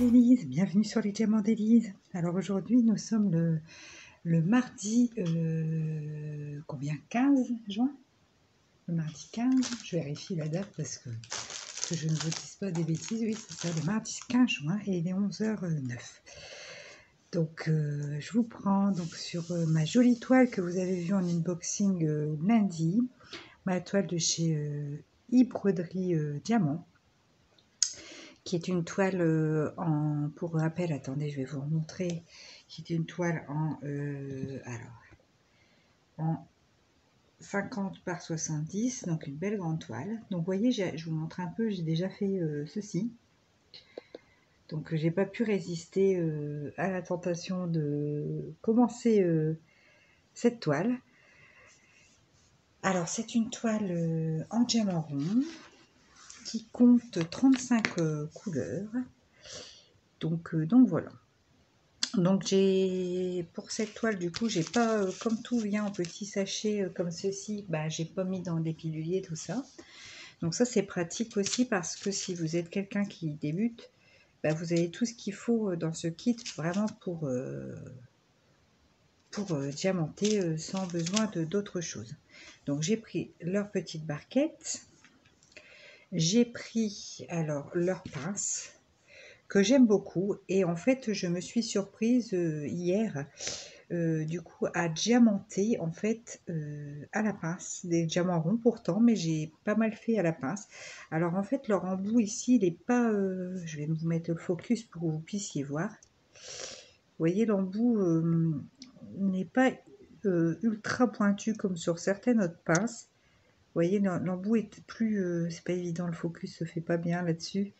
d'Élise, bienvenue sur les diamants d'Élise. Alors aujourd'hui nous sommes le mardi, combien, 15 juin? Le mardi 15, je vérifie la date parce que je ne vous dise pas des bêtises, oui c'est ça, le mardi 15 juin et il est 11h09. Donc je vous prends donc sur ma jolie toile que vous avez vue en unboxing lundi, ma toile de chez e-broderie Diamant, qui est une toile pour rappel, attendez, je vais vous remontrer, qui est une toile en 50 par 70, donc une belle grande toile. Donc vous voyez, je vous montre un peu, j'ai déjà fait ceci. Donc j'ai pas pu résister à la tentation de commencer cette toile. Alors c'est une toile en diamant rond qui compte 35 couleurs. Donc voilà. Donc pour cette toile du coup j'ai pas comme tout vient en petit sachet comme ceci, bah j'ai pas mis dans des piluliers tout ça. Donc ça c'est pratique aussi parce que si vous êtes quelqu'un qui débute, bah, vous avez tout ce qu'il faut dans ce kit vraiment pour diamanter sans besoin d'autre chose. Donc j'ai pris leur petite barquette, j'ai pris alors leur pince que j'aime beaucoup, et en fait je me suis surprise hier du coup à diamanter en fait à la pince, des diamants ronds pourtant, mais j'ai pas mal fait à la pince. Alors en fait leur embout ici il est pas je vais vous mettre le focus pour que vous puissiez voir. Vous voyez, l'embout n'est pas ultra pointu comme sur certaines autres pinces. Vous voyez, l'embout est plus c'est pas évident, le focus se fait pas bien là-dessus.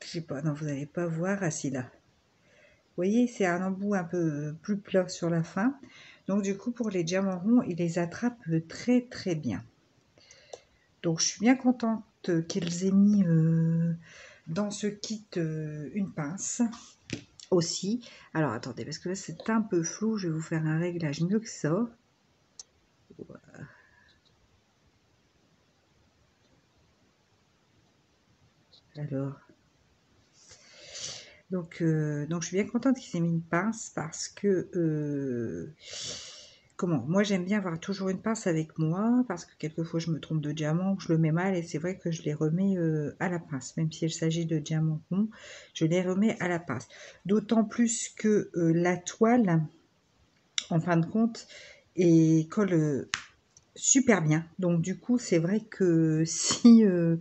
Je sais pas, non, vous n'allez pas voir. Ah si, là. Vous voyez, c'est un embout un peu plus plat sur la fin. Donc du coup, pour les diamants ronds, il les attrape très très bien. Donc je suis bien contente qu'ils aient mis dans ce kit une pince aussi. Alors attendez, parce que là c'est un peu flou, je vais vous faire un réglage mieux que ça. Voilà. Alors... Donc je suis bien contente qu'ils aient mis une pince parce que, moi j'aime bien avoir toujours une pince avec moi parce que quelquefois je me trompe de diamant ou je le mets mal et c'est vrai que je les remets à la pince. Même s'il s'agit de diamants ronds, je les remets à la pince. D'autant plus que la toile, en fin de compte, colle super bien. Donc du coup c'est vrai que si je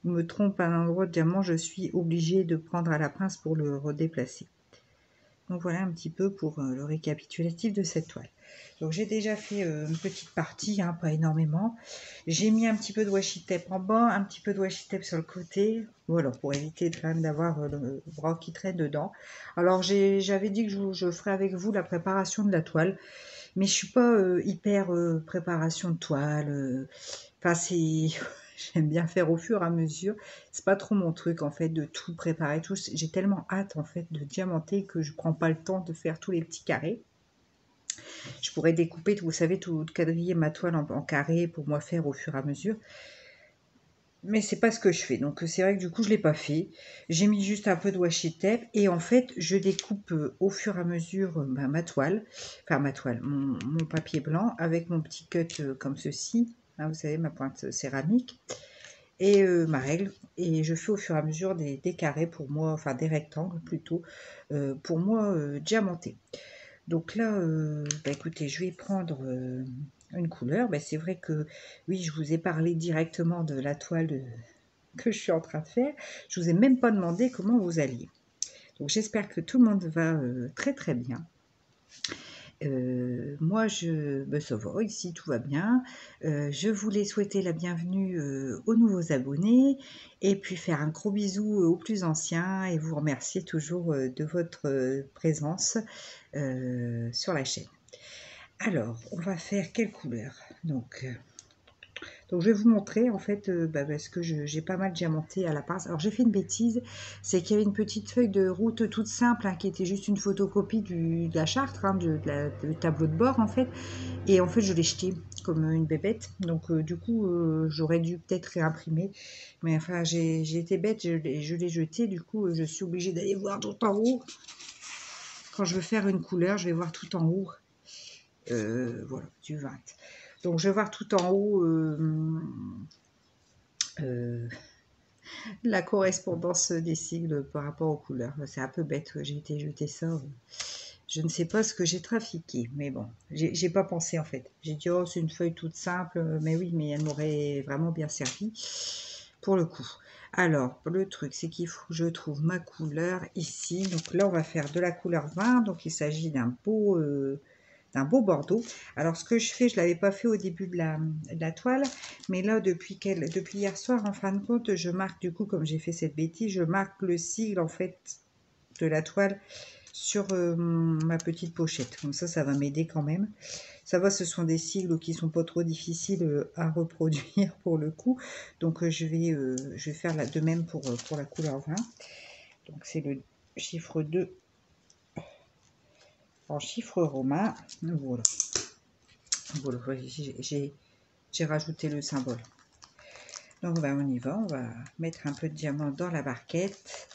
me trompe à un endroit de diamant, je suis obligée de prendre à la pince pour le redéplacer. Donc voilà un petit peu pour le récapitulatif de cette toile. Donc j'ai déjà fait une petite partie, hein, pas énormément. J'ai mis un petit peu de washi tape en bas, un petit peu de washi tape sur le côté, voilà, pour éviter quand même d'avoir le bras qui traîne dedans. Alors j'avais dit que je ferais avec vous la préparation de la toile, mais je suis pas hyper préparation de toile. Enfin c'est j'aime bien faire au fur et à mesure. C'est pas trop mon truc en fait de tout préparer. Tout. J'ai tellement hâte en fait de diamanter que je prends pas le temps de faire tous les petits carrés. Je pourrais découper, vous savez, tout quadriller ma toile en carré pour moi faire au fur et à mesure. Mais c'est pas ce que je fais. Donc c'est vrai que du coup je l'ai pas fait. J'ai mis juste un peu de washi tape et en fait je découpe au fur et à mesure ma toile. Enfin ma toile, mon papier blanc avec mon petit cut comme ceci. Hein, vous savez, ma pointe céramique. Et ma règle, et je fais au fur et à mesure des carrés pour moi, enfin des rectangles plutôt, pour moi diamanter. Donc là, bah écoutez, je vais prendre une couleur. Bah, c'est vrai que oui, je vous ai parlé directement de la toile que je suis en train de faire. Je vous ai même pas demandé comment vous alliez. Donc j'espère que tout le monde va très très bien. Moi, ça va, ici tout va bien. Je voulais souhaiter la bienvenue aux nouveaux abonnés et puis faire un gros bisou aux plus anciens et vous remercier toujours de votre présence sur la chaîne. Alors, on va faire quelle couleur? Donc je vais vous montrer en fait, parce que j'ai pas mal diamanté à la pince. Alors j'ai fait une bêtise, c'est qu'il y avait une petite feuille de route toute simple, hein, qui était juste une photocopie de la charte, hein, du tableau de bord en fait. Et en fait je l'ai jetée. comme une bébête. Donc du coup, j'aurais dû peut-être réimprimer. Mais enfin, j'ai été bête, je l'ai jeté. Du coup, je suis obligée d'aller voir tout en haut. Quand je veux faire une couleur, je vais voir tout en haut. Voilà, du 20. Donc je vais voir tout en haut la correspondance des sigles par rapport aux couleurs. C'est un peu bête, j'ai été jeter ça. Je ne sais pas ce que j'ai trafiqué, mais bon, j'ai pas pensé en fait. J'ai dit, oh, c'est une feuille toute simple, mais oui, mais elle m'aurait vraiment bien servi pour le coup. Alors, le truc, c'est qu'il faut que je trouve ma couleur ici. Donc là, on va faire de la couleur 20, donc il s'agit d'un beau bordeaux. Alors, ce que je fais, je ne l'avais pas fait au début de la toile, mais là, depuis hier soir, en fin de compte, je marque, du coup, comme j'ai fait cette bêtise, je marque le sigle, en fait, de la toile sur ma petite pochette. Comme ça va m'aider quand même. Ça va, ce sont des sigles qui sont pas trop difficiles à reproduire pour le coup. Donc, je vais faire de même pour la couleur 20. Donc, c'est le chiffre 2 en chiffre romain. Voilà. Voilà, j'ai rajouté le symbole. Donc on y va, on va mettre un peu de diamant dans la barquette.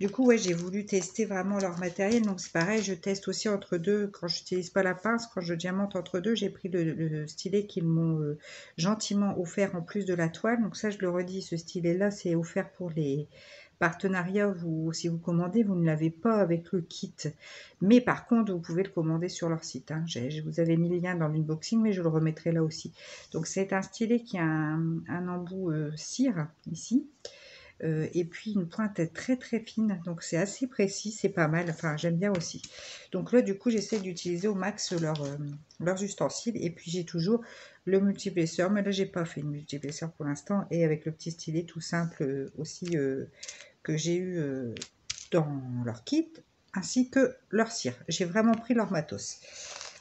Du coup, ouais, j'ai voulu tester vraiment leur matériel. Donc c'est pareil, je teste aussi entre deux. Quand je n'utilise pas la pince, quand je diamante entre deux, j'ai pris le stylet qu'ils m'ont gentiment offert en plus de la toile. Donc ça, je le redis, ce stylet-là, c'est offert pour les partenariats. Si vous commandez, vous ne l'avez pas avec le kit. Mais par contre, vous pouvez le commander sur leur site. Hein. Je vous avais mis le lien dans l'unboxing, mais je le remettrai là aussi. Donc c'est un stylet qui a un embout cire ici. Et puis une pointe très très fine, donc c'est assez précis, c'est pas mal, enfin j'aime bien aussi. Donc là du coup j'essaie d'utiliser au max leurs ustensiles, et puis j'ai toujours le multi-épaisseur, mais là j'ai pas fait une multi-épaisseur pour l'instant, et avec le petit stylet tout simple aussi que j'ai eu dans leur kit, ainsi que leur cire. J'ai vraiment pris leur matos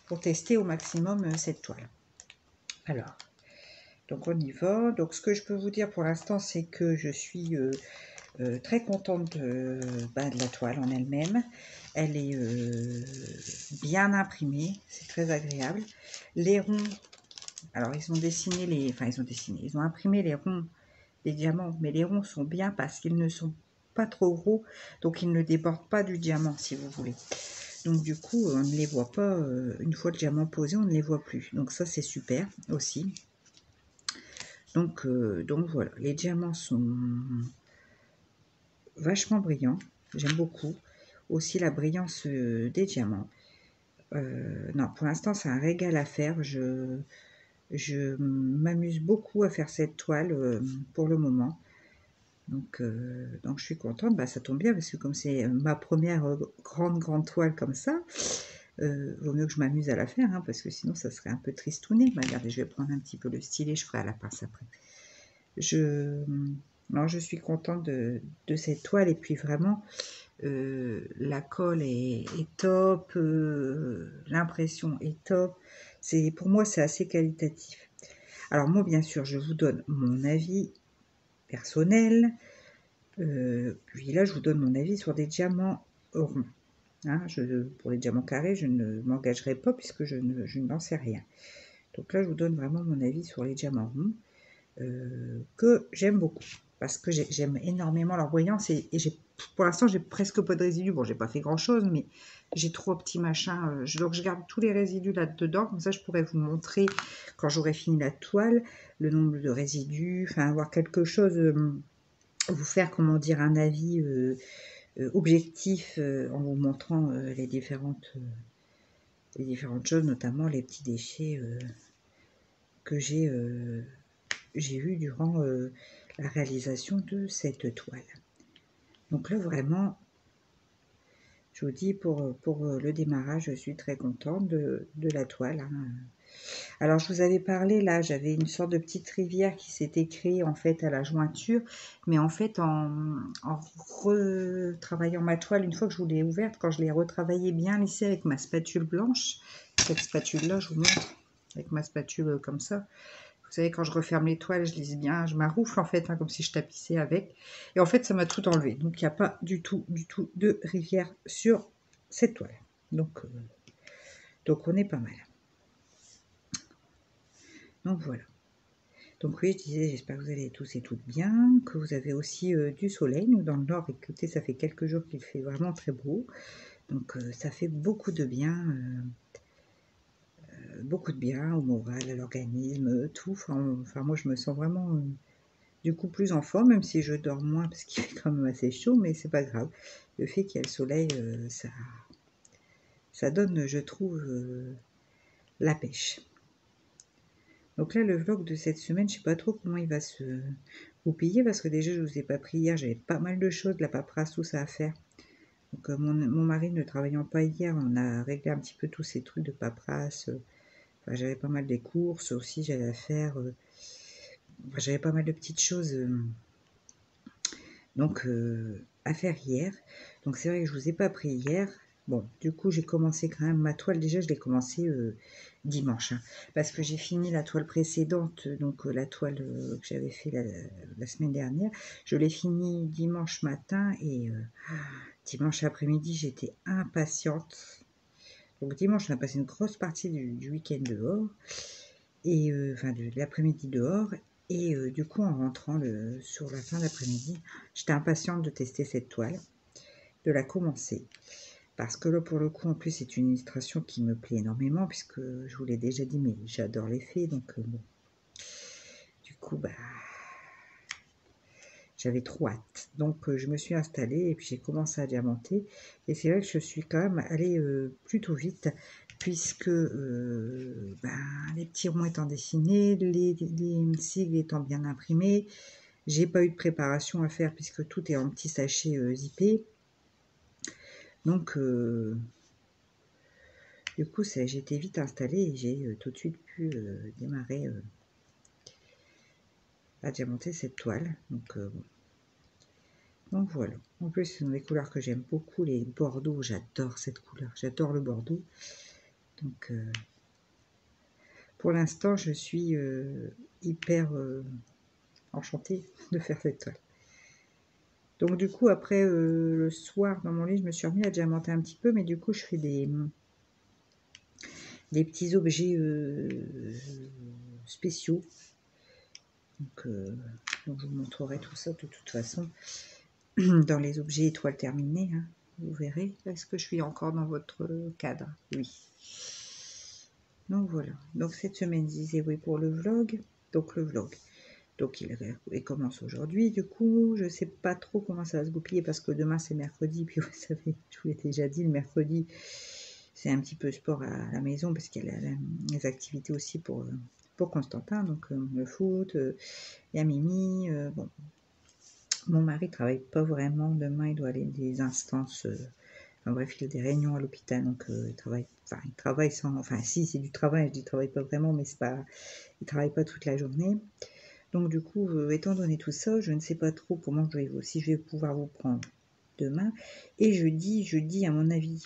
pour tester au maximum cette toile. Alors, donc on y va. Donc ce que je peux vous dire pour l'instant, c'est que je suis très contente de la toile en elle-même. Elle est bien imprimée, c'est très agréable. Les ronds, alors ils ont dessiné ils ont imprimé les ronds des diamants, mais les ronds sont bien parce qu'ils ne sont pas trop gros, donc ils ne débordent pas du diamant si vous voulez. Donc du coup, on ne les voit pas, une fois le diamant posé, on ne les voit plus. Donc ça, c'est super aussi. Donc voilà, les diamants sont vachement brillants, j'aime beaucoup. Aussi la brillance des diamants. Non, pour l'instant, c'est un régal à faire. Je m'amuse beaucoup à faire cette toile pour le moment. Donc je suis contente. Ça tombe bien parce que comme c'est ma première grande toile comme ça, vaut mieux que je m'amuse à la faire, hein, parce que sinon ça serait un peu tristouné. Regardez, je vais prendre un petit peu le stylet, je ferai à la pince après. Non, je suis contente de cette toile, et puis vraiment la colle est top, l'impression est top. Pour moi, c'est assez qualitatif. Alors moi, bien sûr, je vous donne mon avis personnel. Puis là, je vous donne mon avis sur des diamants ronds. Hein, pour les diamants carrés, je ne m'engagerai pas puisque je n'en sais rien. Donc là, je vous donne vraiment mon avis sur les diamants ronds que j'aime beaucoup parce que j'aime énormément leur brillance, et pour l'instant, j'ai presque pas de résidus. Bon, j'ai pas fait grand chose, mais j'ai 3 petits machins. Donc, je garde tous les résidus là-dedans. Comme ça, je pourrais vous montrer quand j'aurai fini la toile le nombre de résidus, enfin, avoir quelque chose, vous faire, comment dire, un avis objectif en vous montrant les différentes choses, notamment les petits déchets que j'ai eu durant la réalisation de cette toile. Donc là, vraiment, je vous dis, pour le démarrage, je suis très contente de la toile. Hein. Alors, je vous avais parlé, là, j'avais une sorte de petite rivière qui s'était créée, en fait, à la jointure. Mais en fait, en retravaillant ma toile, une fois que je vous l'ai ouverte, quand je l'ai retravaillée bien lissée avec ma spatule blanche, cette spatule-là, je vous montre, avec ma spatule comme ça. Vous savez, quand je referme les toiles, je lisse bien, je m'arroufle en fait, hein, comme si je tapissais avec. Et en fait, ça m'a tout enlevé. Donc, il n'y a pas du tout de rivière sur cette toile. Donc on est pas mal. Donc voilà. Donc oui, je disais, j'espère que vous allez tous et toutes bien, que vous avez aussi du soleil. Nous, dans le nord, écoutez, ça fait quelques jours qu'il fait vraiment très beau. Donc ça fait beaucoup de bien au moral, à l'organisme, tout. Enfin, moi, je me sens vraiment, du coup, plus en forme, même si je dors moins, parce qu'il fait quand même assez chaud, mais c'est pas grave. Le fait qu'il y ait le soleil, ça donne, je trouve, la pêche. Donc là, le vlog de cette semaine, je sais pas trop comment il va se goupiller parce que déjà, je vous ai pas pris hier, j'avais pas mal de choses, de la paperasse, tout ça à faire. Donc mon mari ne travaillant pas hier, on a réglé un petit peu tous ces trucs de paperasse. Enfin, j'avais pas mal des courses aussi, j'avais à faire. Enfin, j'avais pas mal de petites choses donc à faire hier. Donc c'est vrai que je vous ai pas pris hier. Bon, du coup, j'ai commencé quand même ma toile. Déjà, je l'ai commencé dimanche, hein, parce que j'ai fini la toile précédente, donc la toile que j'avais fait la semaine dernière. Je l'ai fini dimanche matin et dimanche après-midi, j'étais impatiente. Donc dimanche, on a passé une grosse partie du week-end dehors, et enfin de l'après-midi dehors. Et du coup, en rentrant sur la fin d'après-midi, j'étais impatiente de tester cette toile, de la commencer. Parce que là, pour le coup, en plus, c'est une illustration qui me plaît énormément, puisque je vous l'ai déjà dit, mais j'adore les fées, donc bon. Du coup, bah, j'avais trop hâte. Donc, je me suis installée et puis j'ai commencé à diamanter. Et c'est vrai que je suis quand même allée plutôt vite, puisque ben, les petits ronds étant dessinés, les sigles étant bien imprimés, j'ai pas eu de préparation à faire puisque tout est en petits sachets zippés. Donc, du coup, j'étais vite installée et j'ai tout de suite pu démarrer à diamanter cette toile. Donc, bon. Donc voilà. En plus, ce sont des couleurs que j'aime beaucoup, les bordeaux. J'adore cette couleur. J'adore le bordeaux. Donc, pour l'instant, je suis hyper enchantée de faire cette toile. Donc, du coup, après, le soir, dans mon lit, je me suis remis à diamanter un petit peu. Mais du coup, je fais des petits objets spéciaux. Donc, je vous montrerai tout ça de toute façon dans les objets étoiles terminées. Hein, vous verrez. Est-ce que je suis encore dans votre cadre? Oui. Donc voilà. Donc cette semaine, je disais oui pour le vlog. Donc le vlog. Donc il commence aujourd'hui. Du coup, je sais pas trop comment ça va se goupiller parce que demain c'est mercredi. Puis vous savez, je vous l'ai déjà dit, le mercredi, c'est un petit peu sport à la maison parce qu'il y a les activités aussi pour Constantin. Donc le foot, il y a Mimi. Bon, mon mari travaille pas vraiment. Demain, il doit aller des instances. Enfin, bref, il a des réunions à l'hôpital, donc il travaille sans. Enfin, si, c'est du travail. Je dis travaille pas vraiment, mais c'est pas. Il travaille pas toute la journée. Donc du coup, étant donné tout ça, je ne sais pas trop comment si je vais pouvoir vous prendre demain. Et jeudi, à mon avis,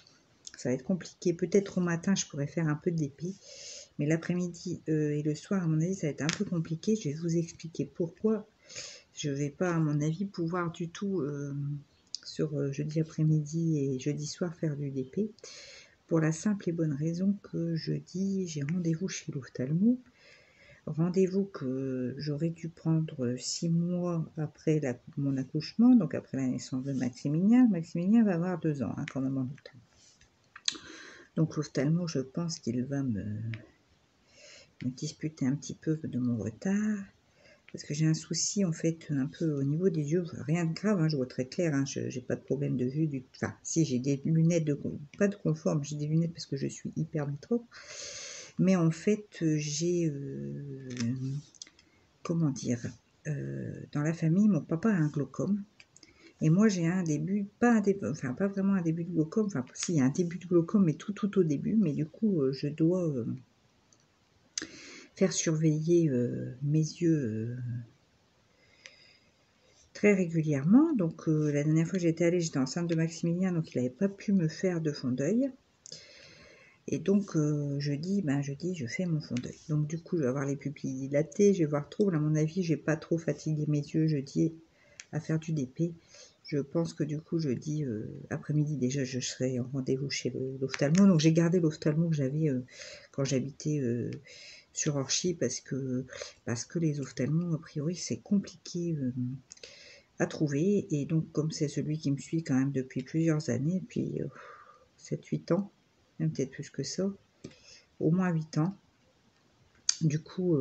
ça va être compliqué. Peut-être au matin, je pourrais faire un peu d'épée. Mais l'après-midi et le soir, à mon avis, ça va être un peu compliqué. Je vais vous expliquer pourquoi. Je vais pas, à mon avis, pouvoir du tout sur jeudi après-midi et jeudi soir faire du DP. Pour la simple et bonne raison que jeudi, j'ai rendez-vous chez l'ophtalmo. Rendez-vous que j'aurais dû prendre 6 mois après mon accouchement, donc après la naissance de Maximilien. Maximilien va avoir 2 ans, hein, quand même en ophtalmo. Donc l'ophtalmo, je pense qu'il va me disputer un petit peu de mon retard. Parce que j'ai un souci en fait un peu au niveau des yeux, rien de grave, hein, je vois très clair, hein, je n'ai pas de problème de vue, enfin si j'ai des lunettes, pas de confort, mais j'ai des lunettes parce que je suis hyper métrope, mais en fait j'ai, comment dire, dans la famille, mon papa a un glaucome, et moi j'ai un début, pas vraiment un début de glaucome, enfin si, il y a un début de glaucome, mais tout au début, mais du coup je dois faire surveiller mes yeux très régulièrement. Donc la dernière fois que j'étais allée, j'étais enceinte de Maximilien, donc il n'avait pas pu me faire de fond d'œil. Et donc jeudi, je fais mon fond d'œil. Donc du coup, je vais avoir les pupilles dilatées, je vais voir trouble. À mon avis, je vais pas trop fatiguer mes yeux jeudi à faire du DP. Je pense que du coup, jeudi après-midi, déjà, je serai en rendez-vous chez l'ophtalmo. Donc j'ai gardé l'ophtalmo que j'avais quand j'habitais sur Orchi parce que les ophtalmos, a priori, c'est compliqué à trouver. Et donc, comme c'est celui qui me suit quand même depuis plusieurs années, depuis 7-8 ans, même peut-être plus que ça, au moins 8 ans, du coup,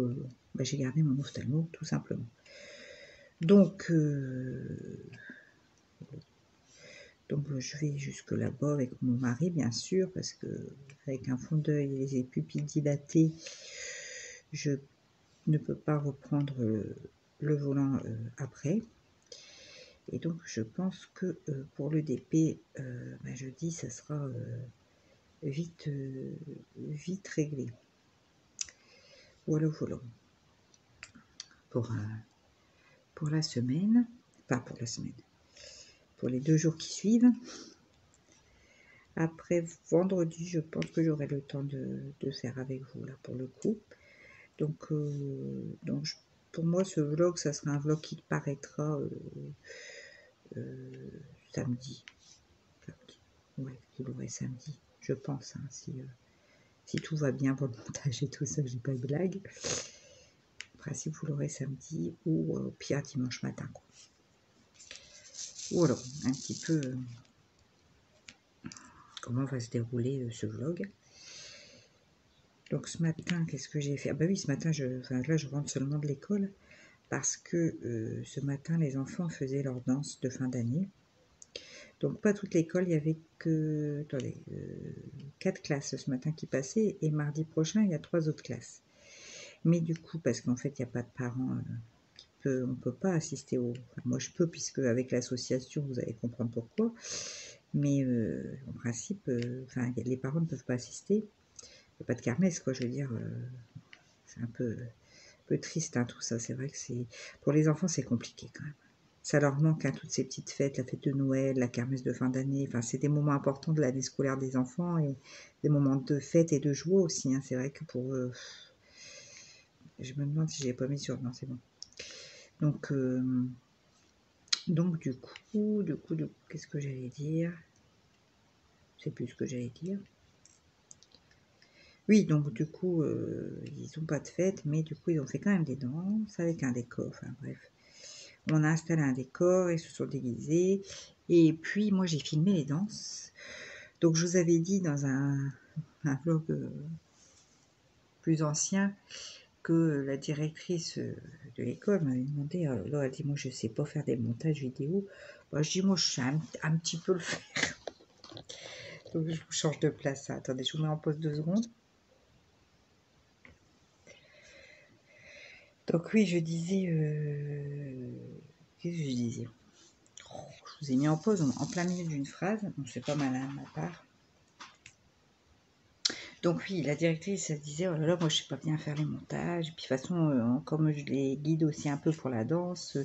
j'ai gardé mon ophtalmo, tout simplement. Donc, je vais jusque là-bas avec mon mari, bien sûr, parce que avec un fond d'œil et les pupilles dilatées, je ne peux pas reprendre le volant après. Et donc, je pense que pour le DP, jeudi, ça sera vite réglé. Voilà. Pour la semaine, pas pour la semaine, pour les 2 jours qui suivent. Après vendredi, je pense que j'aurai le temps de faire avec vous, là, pour le coup. Donc pour moi, ce vlog, ça sera un vlog qui paraîtra samedi. Ouais, vous l'aurez samedi, je pense, hein, si tout va bien pour le montage et tout ça, j'ai pas de blague. En principe, vous l'aurez samedi ou pire dimanche matin, quoi. Voilà, un petit peu comment va se dérouler ce vlog. Donc ce matin, qu'est-ce que j'ai fait? Ah bah oui, ce matin, là, je rentre seulement de l'école parce que ce matin, les enfants faisaient leur danse de fin d'année. Donc pas toute l'école, il y avait que 4 classes ce matin qui passaient, et mardi prochain, il y a 3 autres classes. Mais du coup, parce qu'en fait, il n'y a pas de parents on ne peut pas assister Enfin, moi, je peux, puisque avec l'association, vous allez comprendre pourquoi. Mais en principe, les parents ne peuvent pas assister. Il n'y a pas de kermesse, quoi, je veux dire. C'est un peu triste, hein, tout ça. C'est vrai que pour les enfants, c'est compliqué quand même. Ça leur manque, hein, toutes ces petites fêtes, la fête de Noël, la kermesse de fin d'année. Enfin, c'est des moments importants de l'année scolaire des enfants et des moments de fête et de joie aussi, hein. C'est vrai que pour eux, je me demande si j'ai pas mis sur. Non, c'est bon. Donc du coup, qu'est-ce que j'allais dire? Je sais plus ce que j'allais dire. Oui, donc du coup, ils n'ont pas de fête, mais du coup, ils ont fait quand même des danses avec un décor. Enfin bref, on a installé un décor, ils se sont déguisés. Et puis, moi, j'ai filmé les danses. Donc, je vous avais dit dans un vlog plus ancien que la directrice de l'école m'avait demandé, là, elle dit, moi, je sais pas faire des montages vidéo. Bah, je dis, moi, je sais un petit peu le faire. Donc, je vous change de place. Attendez, je vous mets en pause 2 secondes. Donc oui, je disais... Qu'est-ce que je disais? Je vous ai mis en pause en plein milieu d'une phrase. Bon, c'est pas mal, hein, de ma part. Donc oui, la directrice, elle disait, oh là là, moi je sais pas bien faire les montages. Et puis de toute façon, comme je les guide aussi un peu pour la danse,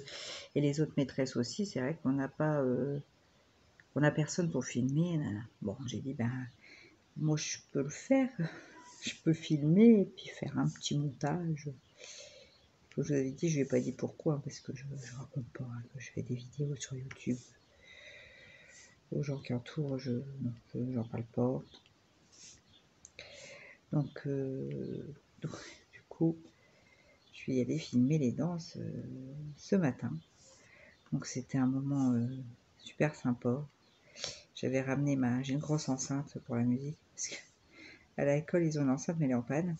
et les autres maîtresses aussi, c'est vrai qu'on n'a pas... on n'a personne pour filmer. Bon, j'ai dit, ben, moi je peux le faire. Je peux filmer et puis faire un petit montage. Comme je vous avais dit, je ne lui ai pas dit pourquoi, parce que je ne raconte pas, hein, que je fais des vidéos sur YouTube. Aux gens qui entourent, j'en parle pas. Donc, du coup, je suis allée filmer les danses ce matin. Donc c'était un moment super sympa. J'avais ramené j'ai une grosse enceinte pour la musique, parce qu'à l'école, ils ont une enceinte, mais elle est en panne.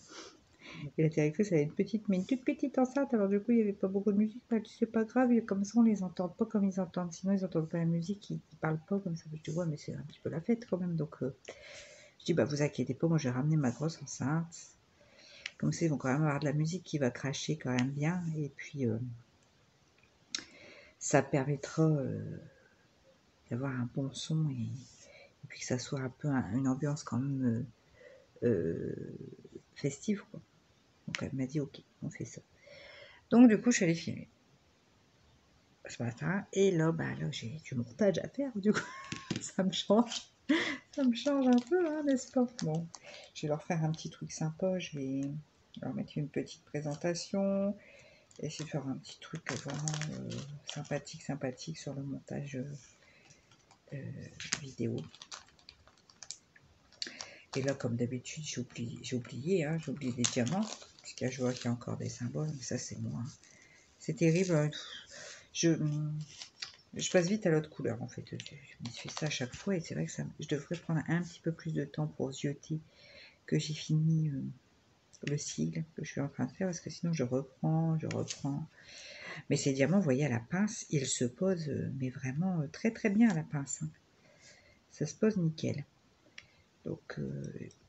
Et la directrice avait une toute petite enceinte, alors du coup il n'y avait pas beaucoup de musique. Bah, c'est pas grave, comme ça on les entend pas comme ils entendent, sinon ils entendent pas la musique, ils parlent pas comme ça. Je dis, ouais, mais c'est un petit peu la fête quand même. Donc je dis, bah vous inquiétez pas, moi j'ai ramené ma grosse enceinte. Comme ça ils vont quand même avoir de la musique qui va cracher quand même bien. Et puis ça permettra d'avoir un bon son, et puis que ça soit un peu une ambiance quand même festive, quoi. Donc elle m'a dit, ok, on fait ça. Donc du coup je suis allée filmer ce matin, et là, là j'ai du montage à faire, du coup ça me change un peu, hein, n'est-ce pas? Bon, je vais leur faire un petit truc sympa, je vais leur mettre une petite présentation, essayer de faire un petit truc vraiment sympathique sur le montage vidéo. Et là, comme d'habitude, j'ai oublié les diamants. Parce que là, je vois qu'il y a encore des symboles, mais ça, c'est moi. C'est terrible. Je passe vite à l'autre couleur, en fait. Je me fais ça à chaque fois, et c'est vrai que je devrais prendre un petit peu plus de temps pour zioter que j'ai fini le sigle que je suis en train de faire, parce que sinon, je reprends. Mais ces diamants, vous voyez, à la pince, ils se posent, mais vraiment très très bien à la pince. Hein. Ça se pose nickel. Donc,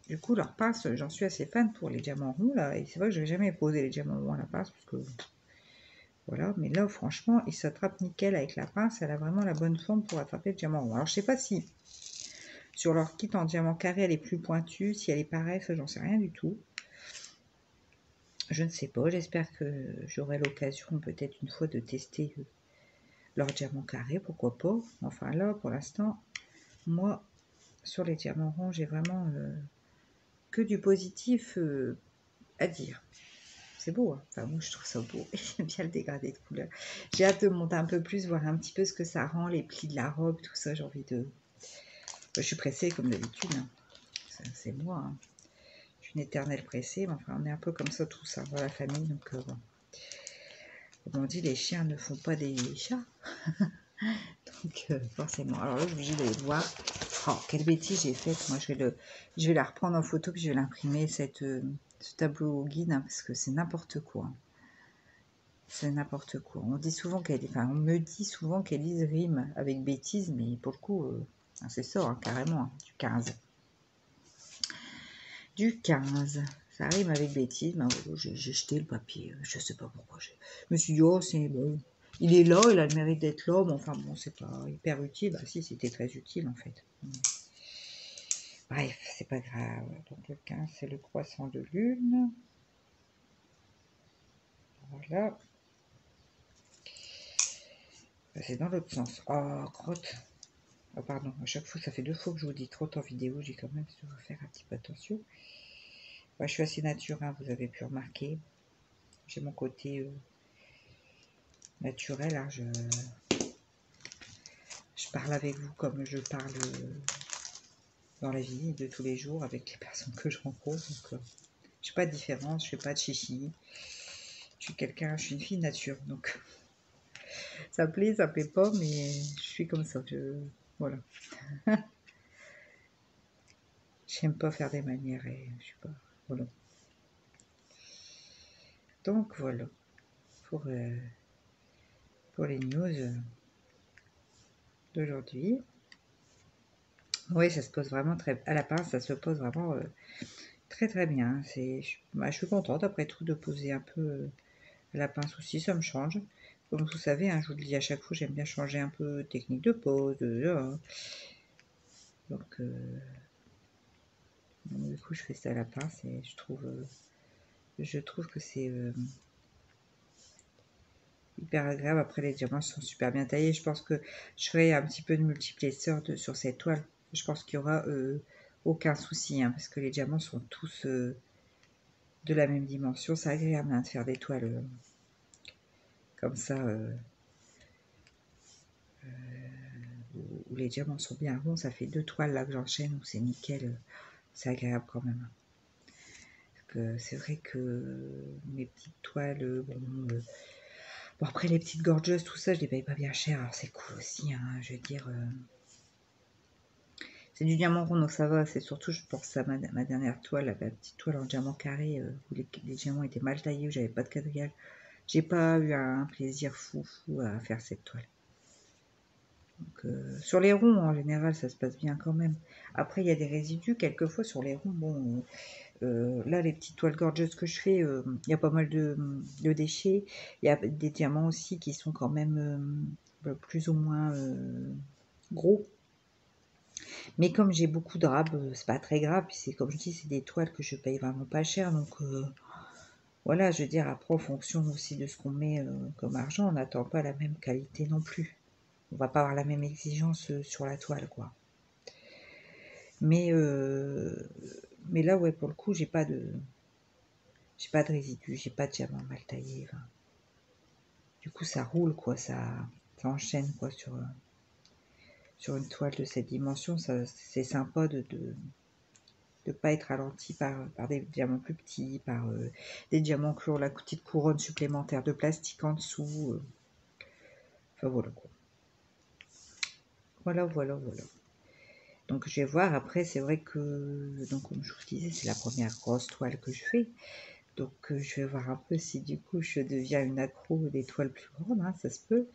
du coup, leur pince, j'en suis assez fan pour les diamants ronds, là. Et c'est vrai que je n'ai jamais posé les diamants ronds à la pince, parce que, voilà. Mais là, franchement, ils s'attrapent nickel avec la pince. Elle a vraiment la bonne forme pour attraper le diamant rond. Alors, je sais pas si, sur leur kit en diamant carré, elle est plus pointue, si elle est pareille, ça, j'en sais rien du tout. Je ne sais pas. J'espère que j'aurai l'occasion, peut-être une fois, de tester leur diamant carré, pourquoi pas. Enfin, là, pour l'instant, moi, sur les diamants ronds, j'ai vraiment que du positif à dire. C'est beau, hein. Enfin, moi je trouve ça beau. J'aime bien le dégradé de couleur. J'ai hâte de monter un peu plus, voir un petit peu ce que ça rend, les plis de la robe, tout ça. J'ai envie de. Je suis pressée comme d'habitude. Hein. C'est moi. Hein. Je suis une éternelle pressée. Mais enfin, on est un peu comme ça tous hein, dans la famille. Donc, bon. Comme on dit, les chiens ne font pas des chats. Donc, forcément. Alors là, je suis obligée d'aller voir. Oh, quelle bêtise j'ai faite. Moi, je vais la reprendre en photo, puis je vais l'imprimer, ce tableau guide, hein, parce que c'est n'importe quoi. C'est n'importe quoi. On dit souvent on me dit souvent qu'Élise rime avec bêtise, mais pour le coup, c'est ça, hein, carrément, hein, du 15. Du 15. Ça rime avec bêtise, mais j'ai jeté le papier. Je sais pas pourquoi. Je me suis dit, oh, c'est bon. Il est là, il a le mérite d'être là, mais enfin, bon, c'est pas hyper utile. Bah, si, c'était très utile, en fait. Bref, c'est pas grave. Donc, le 15, c'est le croissant de lune. Voilà. C'est dans l'autre sens. Oh, crotte. Oh, pardon, à chaque fois, ça fait 2 fois que je vous dis crotte en vidéo. J'ai quand même dû faire un petit peu attention. Moi, je suis assez nature, hein, vous avez pu remarquer. J'ai mon côté naturel. Hein, je parle avec vous comme je parle dans la vie de tous les jours avec les personnes que je rencontre. Donc, je n'ai pas de différence, je fais pas de chichi. Je suis une fille nature. Donc, ça plaît pas, mais je suis comme ça. Voilà. J'aime pas faire des manières et je suis pas. Voilà. Donc, voilà. Pour les news d'aujourd'hui. Oui, ça se pose vraiment très... À la pince, ça se pose vraiment très très bien. Je suis contente après tout de poser un peu à la pince aussi, ça me change. Comme vous savez, hein, je vous le dis à chaque fois, j'aime bien changer un peu de technique de pose. Donc, du coup, je fais ça à la pince et je trouve que c'est hyper agréable. Après, les diamants sont super bien taillés. Je pense que je ferai un petit peu de multiplesseur sur cette toile. Je pense qu'il y aura aucun souci, hein, parce que les diamants sont tous de la même dimension. C'est agréable hein, de faire des toiles comme ça, où les diamants sont bien ronds. Ça fait 2 toiles là que j'enchaîne, où c'est nickel. C'est agréable quand même. C'est vrai que mes petites toiles, bon après les petites gorgeous, tout ça, je les paye pas bien cher. Alors c'est cool aussi, hein, je veux dire... C'est du diamant rond, donc ça va. C'est surtout, je pense à ma dernière toile, la petite toile en diamant carré, où les diamants étaient mal taillés, où j'avais pas de quadrillage. J'ai pas eu un plaisir fou à faire cette toile. Donc, sur les ronds, en général, ça se passe bien quand même. Après, il y a des résidus, quelquefois, sur les ronds. Bon, là, les petites toiles gorgeous que je fais, il y a pas mal de déchets. Il y a des diamants aussi qui sont quand même plus ou moins gros. Mais comme j'ai beaucoup de drap, c'est pas très grave. Puis c'est comme je dis, c'est des toiles que je paye vraiment pas cher. Donc voilà, je veux dire, après, en fonction aussi de ce qu'on met comme argent, on n'attend pas la même qualité non plus. On va pas avoir la même exigence sur la toile, quoi. Mais là, ouais, pour le coup, j'ai pas de résidus, j'ai pas de diamant mal taillé. Enfin, du coup, ça roule, quoi. Ça enchaîne, quoi, sur une toile de cette dimension. C'est sympa de de pas être ralenti par des diamants plus petits, par des diamants qui ont la petite couronne supplémentaire de plastique en dessous. Enfin voilà quoi. Voilà. Donc je vais voir après, c'est vrai que, donc comme je vous disais, c'est la première grosse toile que je fais. Donc je vais voir un peu si du coup je deviens une accro des toiles plus grandes, hein, ça se peut.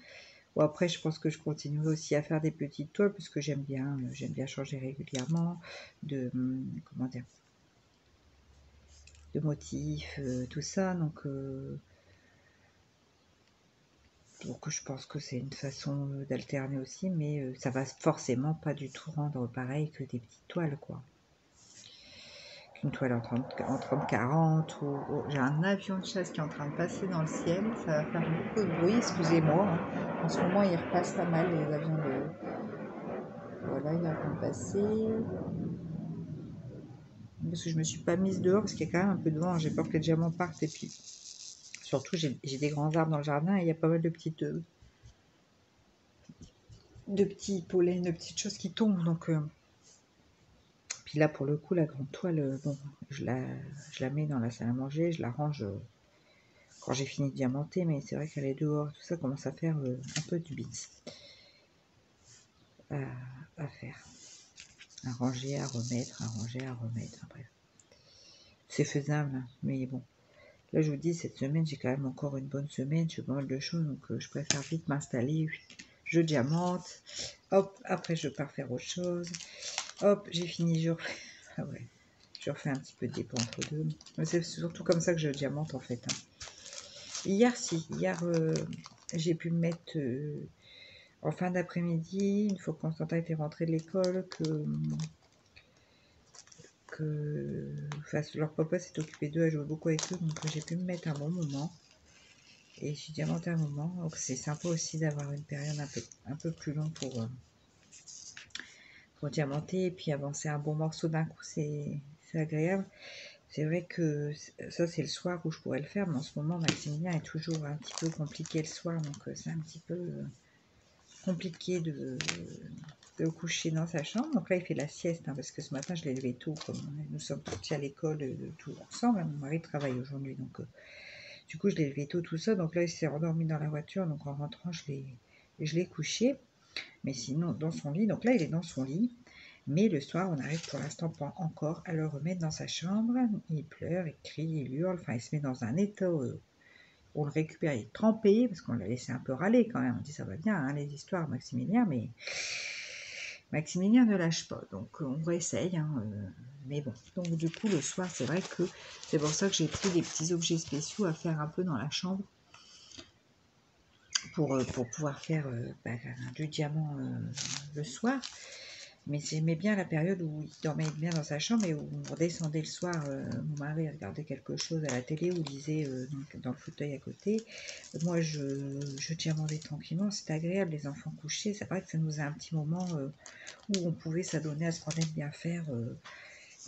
Bon après je pense que je continuerai aussi à faire des petites toiles parce que j'aime bien changer régulièrement comment dire, de motifs, tout ça. Donc je pense que c'est une façon d'alterner aussi, mais ça va forcément pas du tout rendre pareil que des petites toiles quoi. Une toile en 30-40 ou j'ai un avion de chasse qui est en train de passer dans le ciel, ça va faire beaucoup de bruit, excusez-moi. Hein. En ce moment, il repasse pas mal les avions de... Voilà, il est en train de passer. Parce que je me suis pas mise dehors parce qu'il y a quand même un peu de vent, j'ai peur que les diamants partent et puis surtout j'ai des grands arbres dans le jardin et il y a pas mal de petits pollens, de petites choses qui tombent donc puis là pour le coup la grande toile, bon je la mets dans la salle à manger, je la range quand j'ai fini de diamanter, mais c'est vrai qu'elle est dehors, tout ça commence à faire un peu du bits à faire. À ranger, à remettre, enfin, bref. C'est faisable, hein, mais bon. Là, je vous dis, cette semaine, j'ai quand même encore une bonne semaine, je fais pas mal de choses, donc je préfère vite m'installer. Je diamante, hop, après je pars faire autre chose. Hop, j'ai fini, je refais... Ah ouais, je refais un petit peu de dépôt entre deux. Mais c'est surtout comme ça que je diamante en fait. Hein. Hier, j'ai pu me mettre en fin d'après-midi, une fois que Constantin était rentré de l'école, enfin, leur papa s'est occupé d'eux, a joué beaucoup avec eux, donc j'ai pu me mettre un bon moment. Et j'ai diamanté un moment, donc c'est sympa aussi d'avoir une période un peu plus longue pour diamanter et puis avancer un bon morceau d'un coup, c'est agréable. C'est vrai que ça c'est le soir où je pourrais le faire, mais en ce moment Maximilien est toujours un petit peu compliqué le soir, donc c'est un petit peu compliqué de coucher dans sa chambre. Donc là, il fait la sieste, hein, parce que ce matin, je l'ai levé tôt, comme nous sommes partis à l'école tout ensemble. Hein, mon mari travaille aujourd'hui, donc du coup, je l'ai levé tôt, tout ça. Donc là, il s'est endormi dans la voiture. Donc en rentrant, je l'ai couché. Mais sinon, dans son lit. Donc là, il est dans son lit. Mais le soir, on arrive pour l'instant pas encore à le remettre dans sa chambre. Il pleure, il crie, il hurle. Enfin, il se met dans un état... on le récupère, il est trempé, parce qu'on l'a laissé un peu râler quand même. On dit ça va bien, hein, les histoires, Maximilien, mais Maximilien ne lâche pas. Donc on réessaye, hein, mais bon. Donc du coup, le soir, c'est vrai que c'est pour ça que j'ai pris des petits objets spéciaux à faire un peu dans la chambre pour pouvoir faire du diamant le soir. Mais j'aimais bien la période où il dormait bien dans sa chambre et où on redescendait le soir, mon mari regardait quelque chose à la télé ou lisait dans le fauteuil à côté. Moi, je diamantais tranquillement, c'était agréable, les enfants couchés. C'est vrai que ça nous a un petit moment où on pouvait s'adonner à ce qu'on aime bien faire.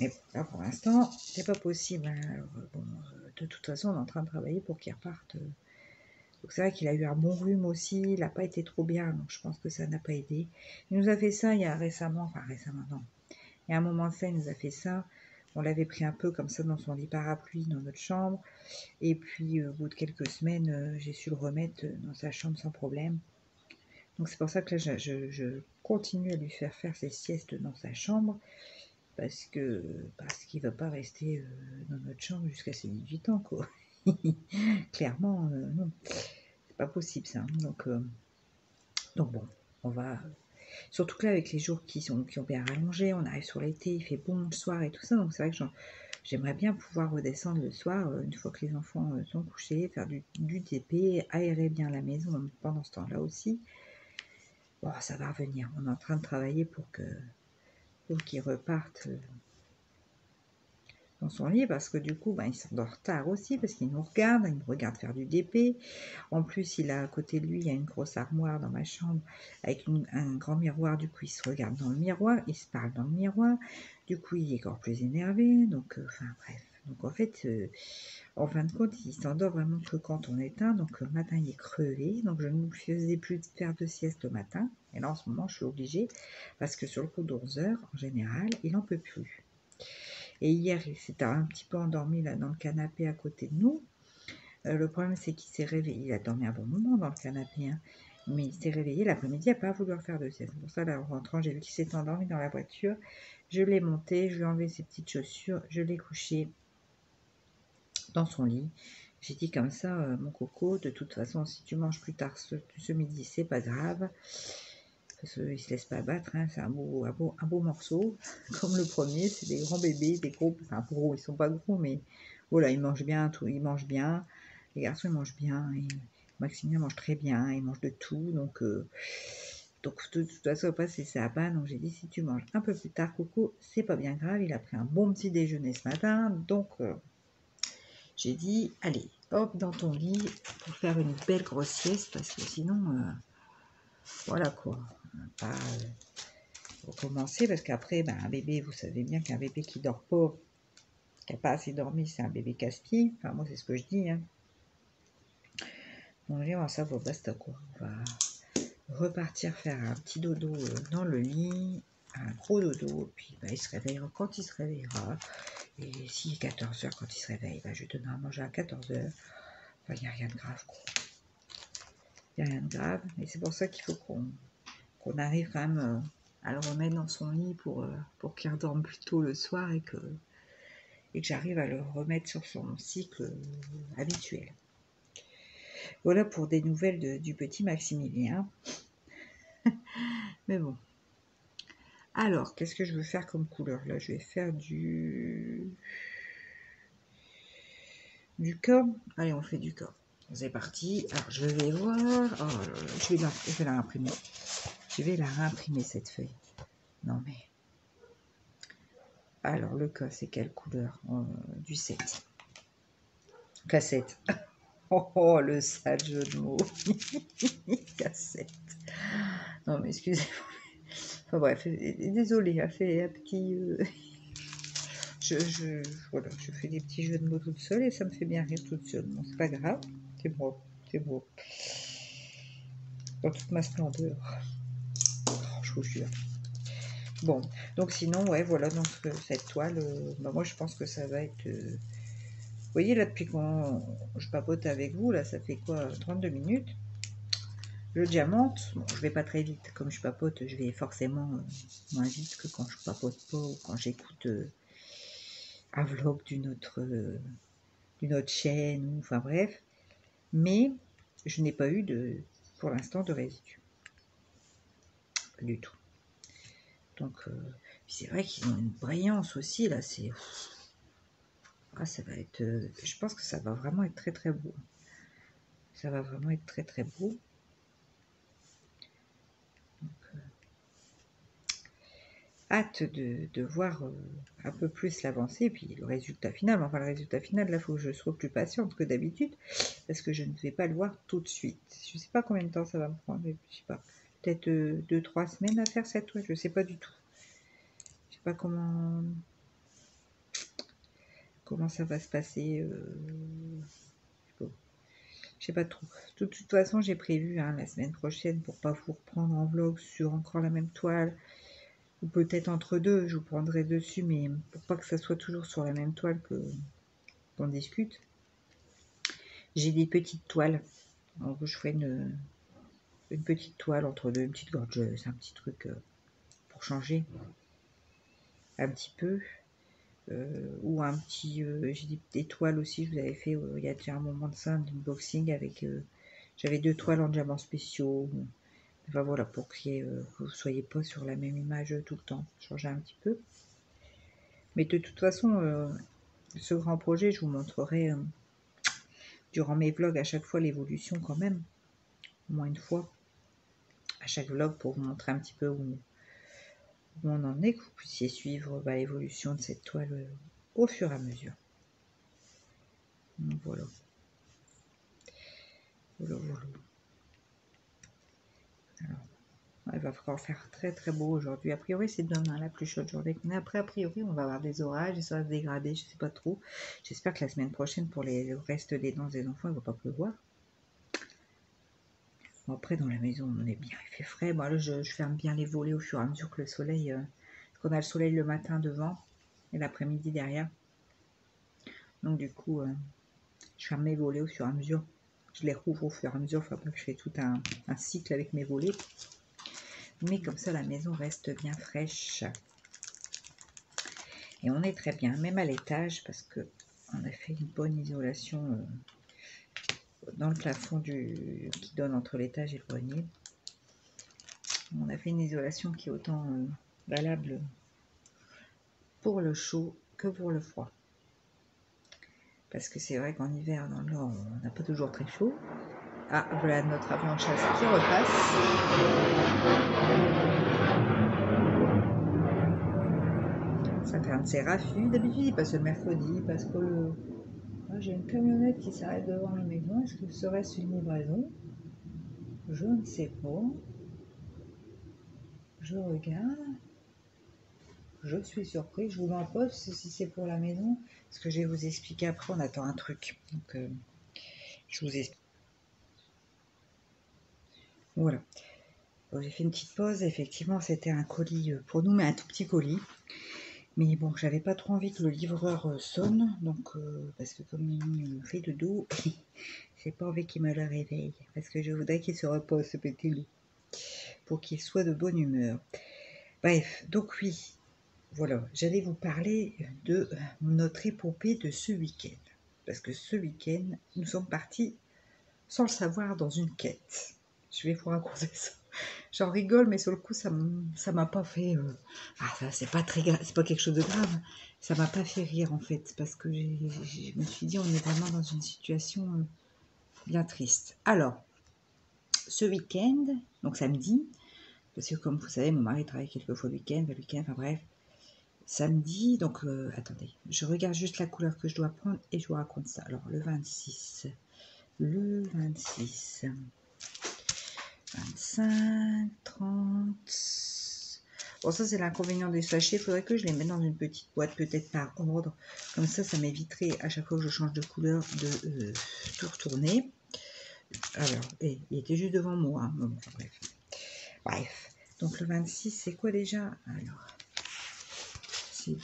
Mais là, pour l'instant, c'est pas possible. Hein. Alors, de toute façon, on est en train de travailler pour qu'ils repartent. Donc c'est vrai qu'il a eu un bon rhume aussi, il n'a pas été trop bien, donc je pense que ça n'a pas aidé. Il nous a fait ça il y a récemment, non. Il y a un moment de ça, il nous a fait ça. On l'avait pris un peu comme ça dans son lit parapluie dans notre chambre. Et puis au bout de quelques semaines, j'ai su le remettre dans sa chambre sans problème. Donc c'est pour ça que là, je continue à lui faire ses siestes dans sa chambre. Parce qu'il ne va pas rester dans notre chambre jusqu'à ses 18 ans, quoi. Clairement, non. C'est pas possible ça. Donc bon, on va. Surtout que là, avec les jours qui ont bien rallongé, on arrive sur l'été, il fait bon le soir et tout ça. Donc c'est vrai que j'aimerais bien pouvoir redescendre le soir, une fois que les enfants sont couchés, faire du TP, aérer bien la maison pendant ce temps-là aussi. Bon, ça va revenir. On est en train de travailler pour qu'ils repartent dans son lit parce que du coup, il s'endort tard aussi parce qu'il nous regarde faire du DP. En plus, il a à côté de lui, il y a une grosse armoire dans ma chambre avec un grand miroir. Du coup, il se regarde dans le miroir, il se parle dans le miroir. Du coup, il est encore plus énervé. Donc, enfin bref. Donc en fait, en fin de compte, il s'endort vraiment que quand on éteint. Donc le matin, il est crevé. Donc je ne faisais plus faire de sieste le matin. Et là, en ce moment, je suis obligée parce que sur le coup d'11 heures, en général, il n'en peut plus. Et hier, il s'était un petit peu endormi là dans le canapé à côté de nous. Le problème, c'est qu'il s'est réveillé. Il a dormi un bon moment dans le canapé, hein, mais il s'est réveillé l'après-midi, il n'a pas voulu refaire de sieste. Pour ça, là, en rentrant, j'ai vu qu'il s'était endormi dans la voiture. Je l'ai monté, je lui ai enlevé ses petites chaussures, je l'ai couché dans son lit. J'ai dit comme ça, mon coco, de toute façon, si tu manges plus tard ce midi, c'est pas grave. Parce qu'il se laisse pas battre, hein, c'est un beau morceau. Comme le premier, c'est des grands bébés, des gros, enfin gros, ils sont pas gros, mais voilà, ils mangent bien, tout, ils mangent bien. Les garçons, ils mangent bien, et Maximilien mange très bien, il mange de tout, donc de toute façon, après, c'est ça à pas. Donc j'ai dit, si tu manges un peu plus tard, Coco, c'est pas bien grave. Il a pris un bon petit déjeuner ce matin, donc j'ai dit, allez, hop, dans ton lit pour faire une belle grosse sieste, parce que sinon, voilà quoi, pas recommencer, parce qu'après, ben, un bébé, vous savez bien qu'un bébé qui dort pas, qui n'a pas assez dormi, c'est un bébé casse-pied. Enfin, moi, c'est ce que je dis. Hein. Donc, ça va, basta quoi. On va repartir faire un petit dodo dans le lit, un gros dodo, puis ben, il se réveillera quand il se réveillera. Et s'il est 14h quand il se réveille, ben, je lui donnerai à manger à 14h. Enfin, il n'y a rien de grave quoi. Il n'y a rien de grave, mais c'est pour ça qu'il faut qu'on arrive quand même à le remettre dans son lit pour qu'il redorme plus tôt le soir et que j'arrive à le remettre sur son cycle habituel. Voilà pour des nouvelles du petit Maximilien. Mais bon. Alors, qu'est-ce que je veux faire comme couleur? Là, je vais faire du corps. Allez, on fait du corps. C'est parti. Alors, je vais voir. Oh, je vais la réimprimer. Je vais la réimprimer, cette feuille. Non, mais... Alors, le cas, c'est quelle couleur? Du 7. Cassette. Oh, le sale jeu de mots. Cassette. Non, mais excusez-moi. Enfin bref, désolée, elle fait un petit... voilà, je fais des petits jeux de mots toute seule et ça me fait bien rire toute seule. Bon, c'est pas grave, c'est moi, c'est beau. Dans toute ma splendeur. Oh, je vous jure. Bon, donc sinon, ouais, voilà, donc cette toile, bah moi je pense que ça va être... vous voyez, là, depuis je papote avec vous, là, ça fait quoi, 32 minutes. Le diamante, bon, je vais pas très vite. Comme je papote, je vais forcément moins vite que quand je papote pas ou quand j'écoute un vlog d'une autre chaîne, enfin bref. Mais je n'ai pas eu pour l'instant de résidus. Pas du tout. Donc, c'est vrai qu'ils ont une brillance aussi, là, c'est... Ah, ça va être... je pense que ça va vraiment être très très beau. Ça va vraiment être très très beau. Hâte de voir un peu plus l'avancée, puis le résultat final. Enfin, le résultat final, là, il faut que je sois plus patiente que d'habitude, parce que je ne vais pas le voir tout de suite. Je ne sais pas combien de temps ça va me prendre, je sais pas. Peut-être 2-3 semaines à faire cette toile, je ne sais pas du tout. Je ne sais pas comment ça va se passer. Je sais pas trop. De toute façon, j'ai prévu la semaine prochaine, pour pas vous reprendre en vlog sur encore la même toile, ou peut-être entre deux, je vous prendrai dessus, mais pour pas que ça soit toujours sur la même toile qu'on discute. J'ai des petites toiles. Donc, je ferai une petite toile entre deux, une petite gorgeuse, un petit truc pour changer un petit peu. Ou un petit... j'ai des toiles aussi, je vous avais fait il y a déjà un moment de ça, un unboxing avec... j'avais 2 toiles en diamants spéciaux. Enfin voilà, pour que vous ne soyez pas sur la même image tout le temps. Changer un petit peu. Mais de toute façon, ce grand projet, je vous montrerai durant mes vlogs à chaque fois l'évolution quand même. Au moins une fois. À chaque vlog pour vous montrer un petit peu où on en est, que vous puissiez suivre l'évolution de cette toile au fur et à mesure. Donc voilà. Voilà. Alors, il va falloir faire très très beau aujourd'hui. A priori, c'est demain la plus chaude journée. Mais après, a priori, on va avoir des orages et ça va se dégrader. Je sais pas trop. J'espère que la semaine prochaine, pour le reste des danses des enfants, il va pas pleuvoir. Bon, après, dans la maison, on est bien. Il fait frais. Moi, là, je ferme bien les volets au fur et à mesure que le soleil... qu'on a le soleil le matin devant. et l'après-midi derrière. Donc du coup, je ferme mes volets au fur et à mesure. Je les rouvre au fur et à mesure. Enfin, je fais tout un cycle avec mes volets. Mais comme ça, la maison reste bien fraîche. Et on est très bien, même à l'étage, parce que on a fait une bonne isolation dans le plafond qui donne entre l'étage et le grenier. On a fait une isolation qui est autant valable pour le chaud que pour le froid. Parce que c'est vrai qu'en hiver, dans le Nord, on n'a pas toujours très chaud. Ah, voilà notre avion de chasse qui repasse. Ça fait un de ses raffus. D'habitude, il passe le mercredi parce que j'ai une camionnette qui s'arrête devant la maison. Est-ce que serait-ce une livraison? Je ne sais pas. Je regarde. Je suis surprise. Je vous en pose si c'est pour la maison. Parce que je vais vous expliquer après. On attend un truc. Donc, je vous explique. Voilà. J'ai fait une petite pause. Effectivement, c'était un colis pour nous, mais un tout petit colis. Mais bon, j'avais pas trop envie que le livreur sonne. Donc, parce que comme il me fait de dos, j'ai pas envie qu'il me le réveille. Parce que je voudrais qu'il se repose, ce petit loup. Pour qu'il soit de bonne humeur. Bref, donc oui. Voilà, j'allais vous parler de notre épopée de ce week-end. Parce que ce week-end, nous sommes partis sans le savoir dans une quête. Je vais vous raconter ça. J'en rigole, mais sur le coup, ça m'a pas fait... ça, c'est pas très grave, c'est pas quelque chose de grave. Ça m'a pas fait rire, en fait, parce que je me suis dit, on est vraiment dans une situation bien triste. Alors, ce week-end, donc samedi, parce que comme vous savez, mon mari travaille quelquefois le week-end, enfin bref, samedi, donc attendez, je regarde juste la couleur que je dois prendre et je vous raconte ça. Alors, le 26, 25, 30... Bon, ça, c'est l'inconvénient des sachets. Il faudrait que je les mette dans une petite boîte, peut-être par ordre. Comme ça m'éviterait, à chaque fois que je change de couleur, de tout retourner. Alors, il était juste devant moi. Hein. Bon, bref. Donc, le 26, c'est quoi déjà? Alors, c'est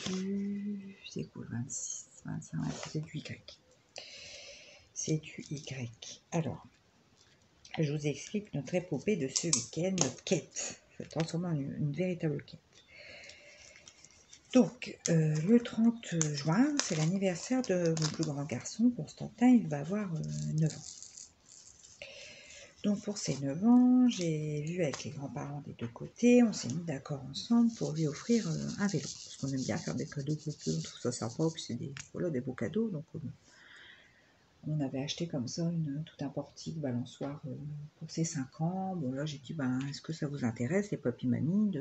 quoi le 26, 25, c'est du Y. C'est du Y. Alors, je vous explique notre épopée de ce week-end, notre quête. C'est transformé en une véritable quête. Donc, le 30 juin, c'est l'anniversaire de mon plus grand garçon, Constantin. Il va avoir 9 ans. Donc, pour ses 9 ans, j'ai vu avec les grands-parents des deux côtés, on s'est mis d'accord ensemble pour lui offrir un vélo. Parce qu'on aime bien faire des cadeaux pour eux, on trouve ça sympa, puis c'est des beaux cadeaux. Donc, on avait acheté comme ça tout un portique balançoire pour ses 5 ans. Bon, là, j'ai dit, est-ce que ça vous intéresse, les papy-mamies,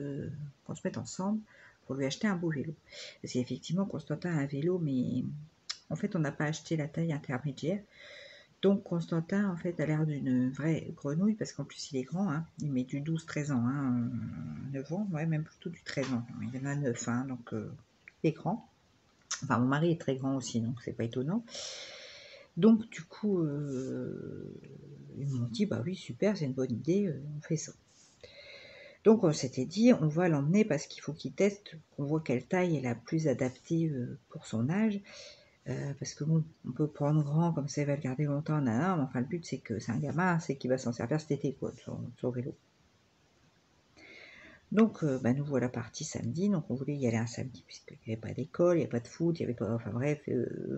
qu'on se mette ensemble pour lui acheter un beau vélo? Parce qu'effectivement, Constantin a un vélo, mais en fait, on n'a pas acheté la taille intermédiaire. Donc, Constantin, en fait, a l'air d'une vraie grenouille, parce qu'en plus, il est grand, hein. Il met du 12-13 ans, hein, 9 ans, ouais, même plutôt du 13 ans. Il en a 9, hein, donc il est grand. Enfin, mon mari est très grand aussi, donc c'est pas étonnant. Donc, du coup, ils m'ont dit, bah oui, super, c'est une bonne idée, on fait ça. Donc, on s'était dit, on va l'emmener parce qu'il faut qu'il teste, qu'on voit quelle taille est la plus adaptée pour son âge. Parce que bon, on peut prendre grand, comme ça, il va le garder longtemps, mais enfin, le but, c'est que c'est un gamin, c'est qu'il va s'en servir cet été, quoi, de son vélo. Donc, nous voilà partis samedi. Donc, on voulait y aller un samedi, puisqu'il n'y avait pas d'école, il n'y avait pas de foot, il n'y avait pas... Enfin bref,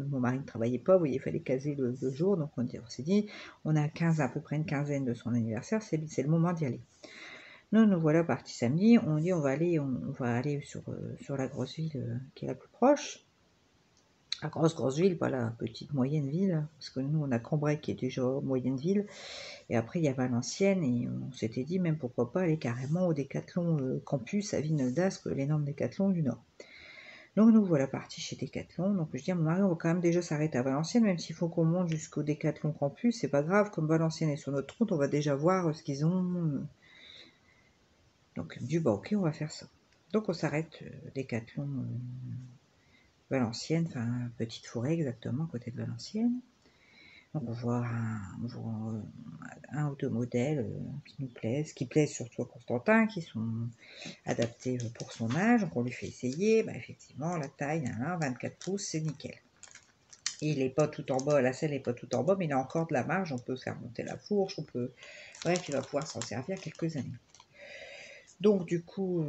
mon mari ne travaillait pas, vous voyez, il fallait caser le jour. Donc, on s'est dit, on a à peu près une quinzaine de son anniversaire, c'est le moment d'y aller. Nous voilà partis samedi. On dit, on va aller sur la grosse ville qui est la plus proche. La grosse ville, pas la petite moyenne ville, parce que nous, on a Cambrai qui est déjà moyenne ville. Et après, il y a Valenciennes, et on s'était dit même pourquoi pas aller carrément au Décathlon Campus à Villeneuve-d'Ascq, l'énorme Décathlon du Nord. Donc nous voilà partis chez Décathlon. Donc je dis à mon mari, on va quand même déjà s'arrêter à Valenciennes, même s'il faut qu'on monte jusqu'au Décathlon Campus, c'est pas grave, comme Valenciennes est sur notre route, on va déjà voir ce qu'ils ont. Donc il me dit, ok, on va faire ça. Donc on s'arrête Décathlon Valenciennes, enfin Petite Forêt exactement, côté de Valenciennes. Donc on voit un ou deux modèles qui nous plaisent, qui plaisent surtout à Constantin, qui sont adaptés pour son âge. Donc on lui fait essayer, bah, effectivement la taille, 24 pouces, c'est nickel. Et il n'est pas tout en bas, la selle n'est pas tout en bas, mais il a encore de la marge, on peut faire monter la fourche, on peut... Bref, il va pouvoir s'en servir quelques années. Donc du coup,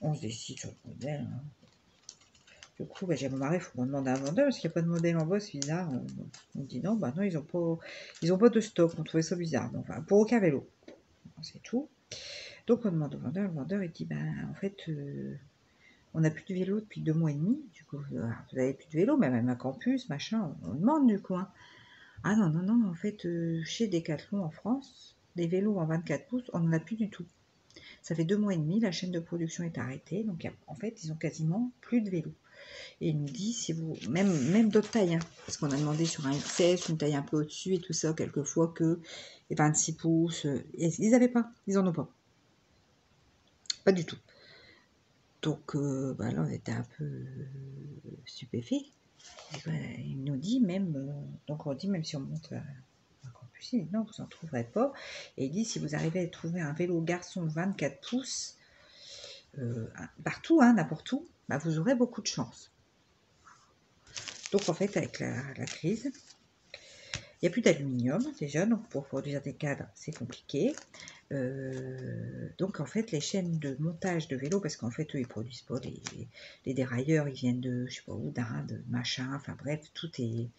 on se décide sur le modèle. Hein. Du coup, bah, j'ai mon mari, il faut qu'on demande à un vendeur, parce qu'il n'y a pas de modèle en bas, c'est bizarre. On dit non, bah non, ils ont pas de stock, on trouvait ça bizarre. Donc, enfin, pour aucun vélo. C'est tout. Donc on demande au vendeur, le vendeur il dit, en fait, on n'a plus de vélo depuis 2 mois et demi. Du coup, vous n'avez plus de vélo, même un campus, machin, on demande du coup. Hein. Ah non, non, non, en fait, chez Decathlon en France, des vélos en 24 pouces, on n'en a plus du tout. Ça fait 2 mois et demi, la chaîne de production est arrêtée, donc en fait, ils ont quasiment plus de vélos. Et il nous dit, si vous, même d'autres tailles, hein, parce qu'on a demandé sur un XS, une taille un peu au-dessus et tout ça, quelquefois que les 26 pouces, ils n'avaient pas, ils en ont pas. Pas du tout. Donc là, on était un peu stupéfaits. Il nous dit même, donc on dit même si on monte un campus, il dit non, vous n'en trouverez pas. Et il dit, si vous arrivez à trouver un vélo garçon 24 pouces, partout, hein, n'importe où, bah, vous aurez beaucoup de chance. Donc en fait, avec la crise, il n'y a plus d'aluminium déjà, donc pour produire des cadres, c'est compliqué. Donc en fait, les chaînes de montage de vélos, parce qu'en fait, eux, ils produisent pas les dérailleurs, ils viennent de, je sais pas où, d'Inde, machin, enfin bref, tout est...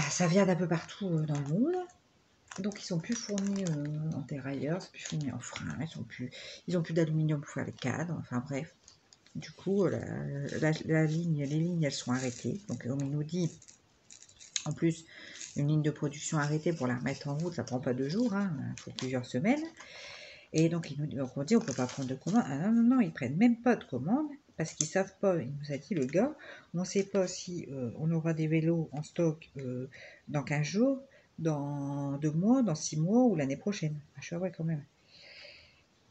Ça vient d'un peu partout dans le monde. Donc ils sont plus fournis en dérailleurs, ils sont plus fournis en frein, ils ont plus d'aluminium pour faire les cadres, enfin bref. Du coup, les lignes, elles sont arrêtées. Donc on nous dit, en plus, une ligne de production arrêtée pour la remettre en route, ça prend pas 2 jours, hein, il faut plusieurs semaines. Et donc, on dit, on peut pas prendre de commande. Ah non, non, non, ils prennent même pas de commande parce qu'ils savent pas, il nous a dit le gars, on ne sait pas si on aura des vélos en stock dans 15 jours, dans 2 mois, dans 6 mois ou l'année prochaine. Ah, je suis vrai quand même.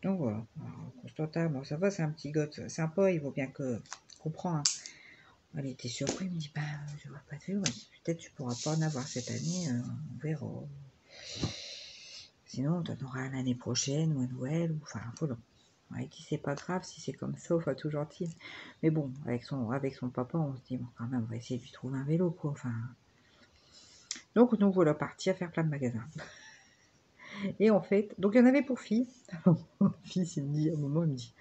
Donc voilà, Constantin, bon ça va, c'est un petit gars sympa, il vaut bien que comprend. Hein. Elle était surprise, il me dit, je vois pas de vélo, peut-être tu pourras pas en avoir cette année, on verra. Sinon, on en aura l'année prochaine ou à Noël, ou enfin, voilà. Il dit, c'est pas grave si c'est comme ça, enfin, tout gentil. Mais bon, avec son papa, on se dit, bon, quand même, on va essayer de lui trouver un vélo, quoi, enfin. Donc, nous voilà partis à faire plein de magasins. Et en fait, donc il y en avait pour filles. Mon fils, il me dit, à un moment, il me dit,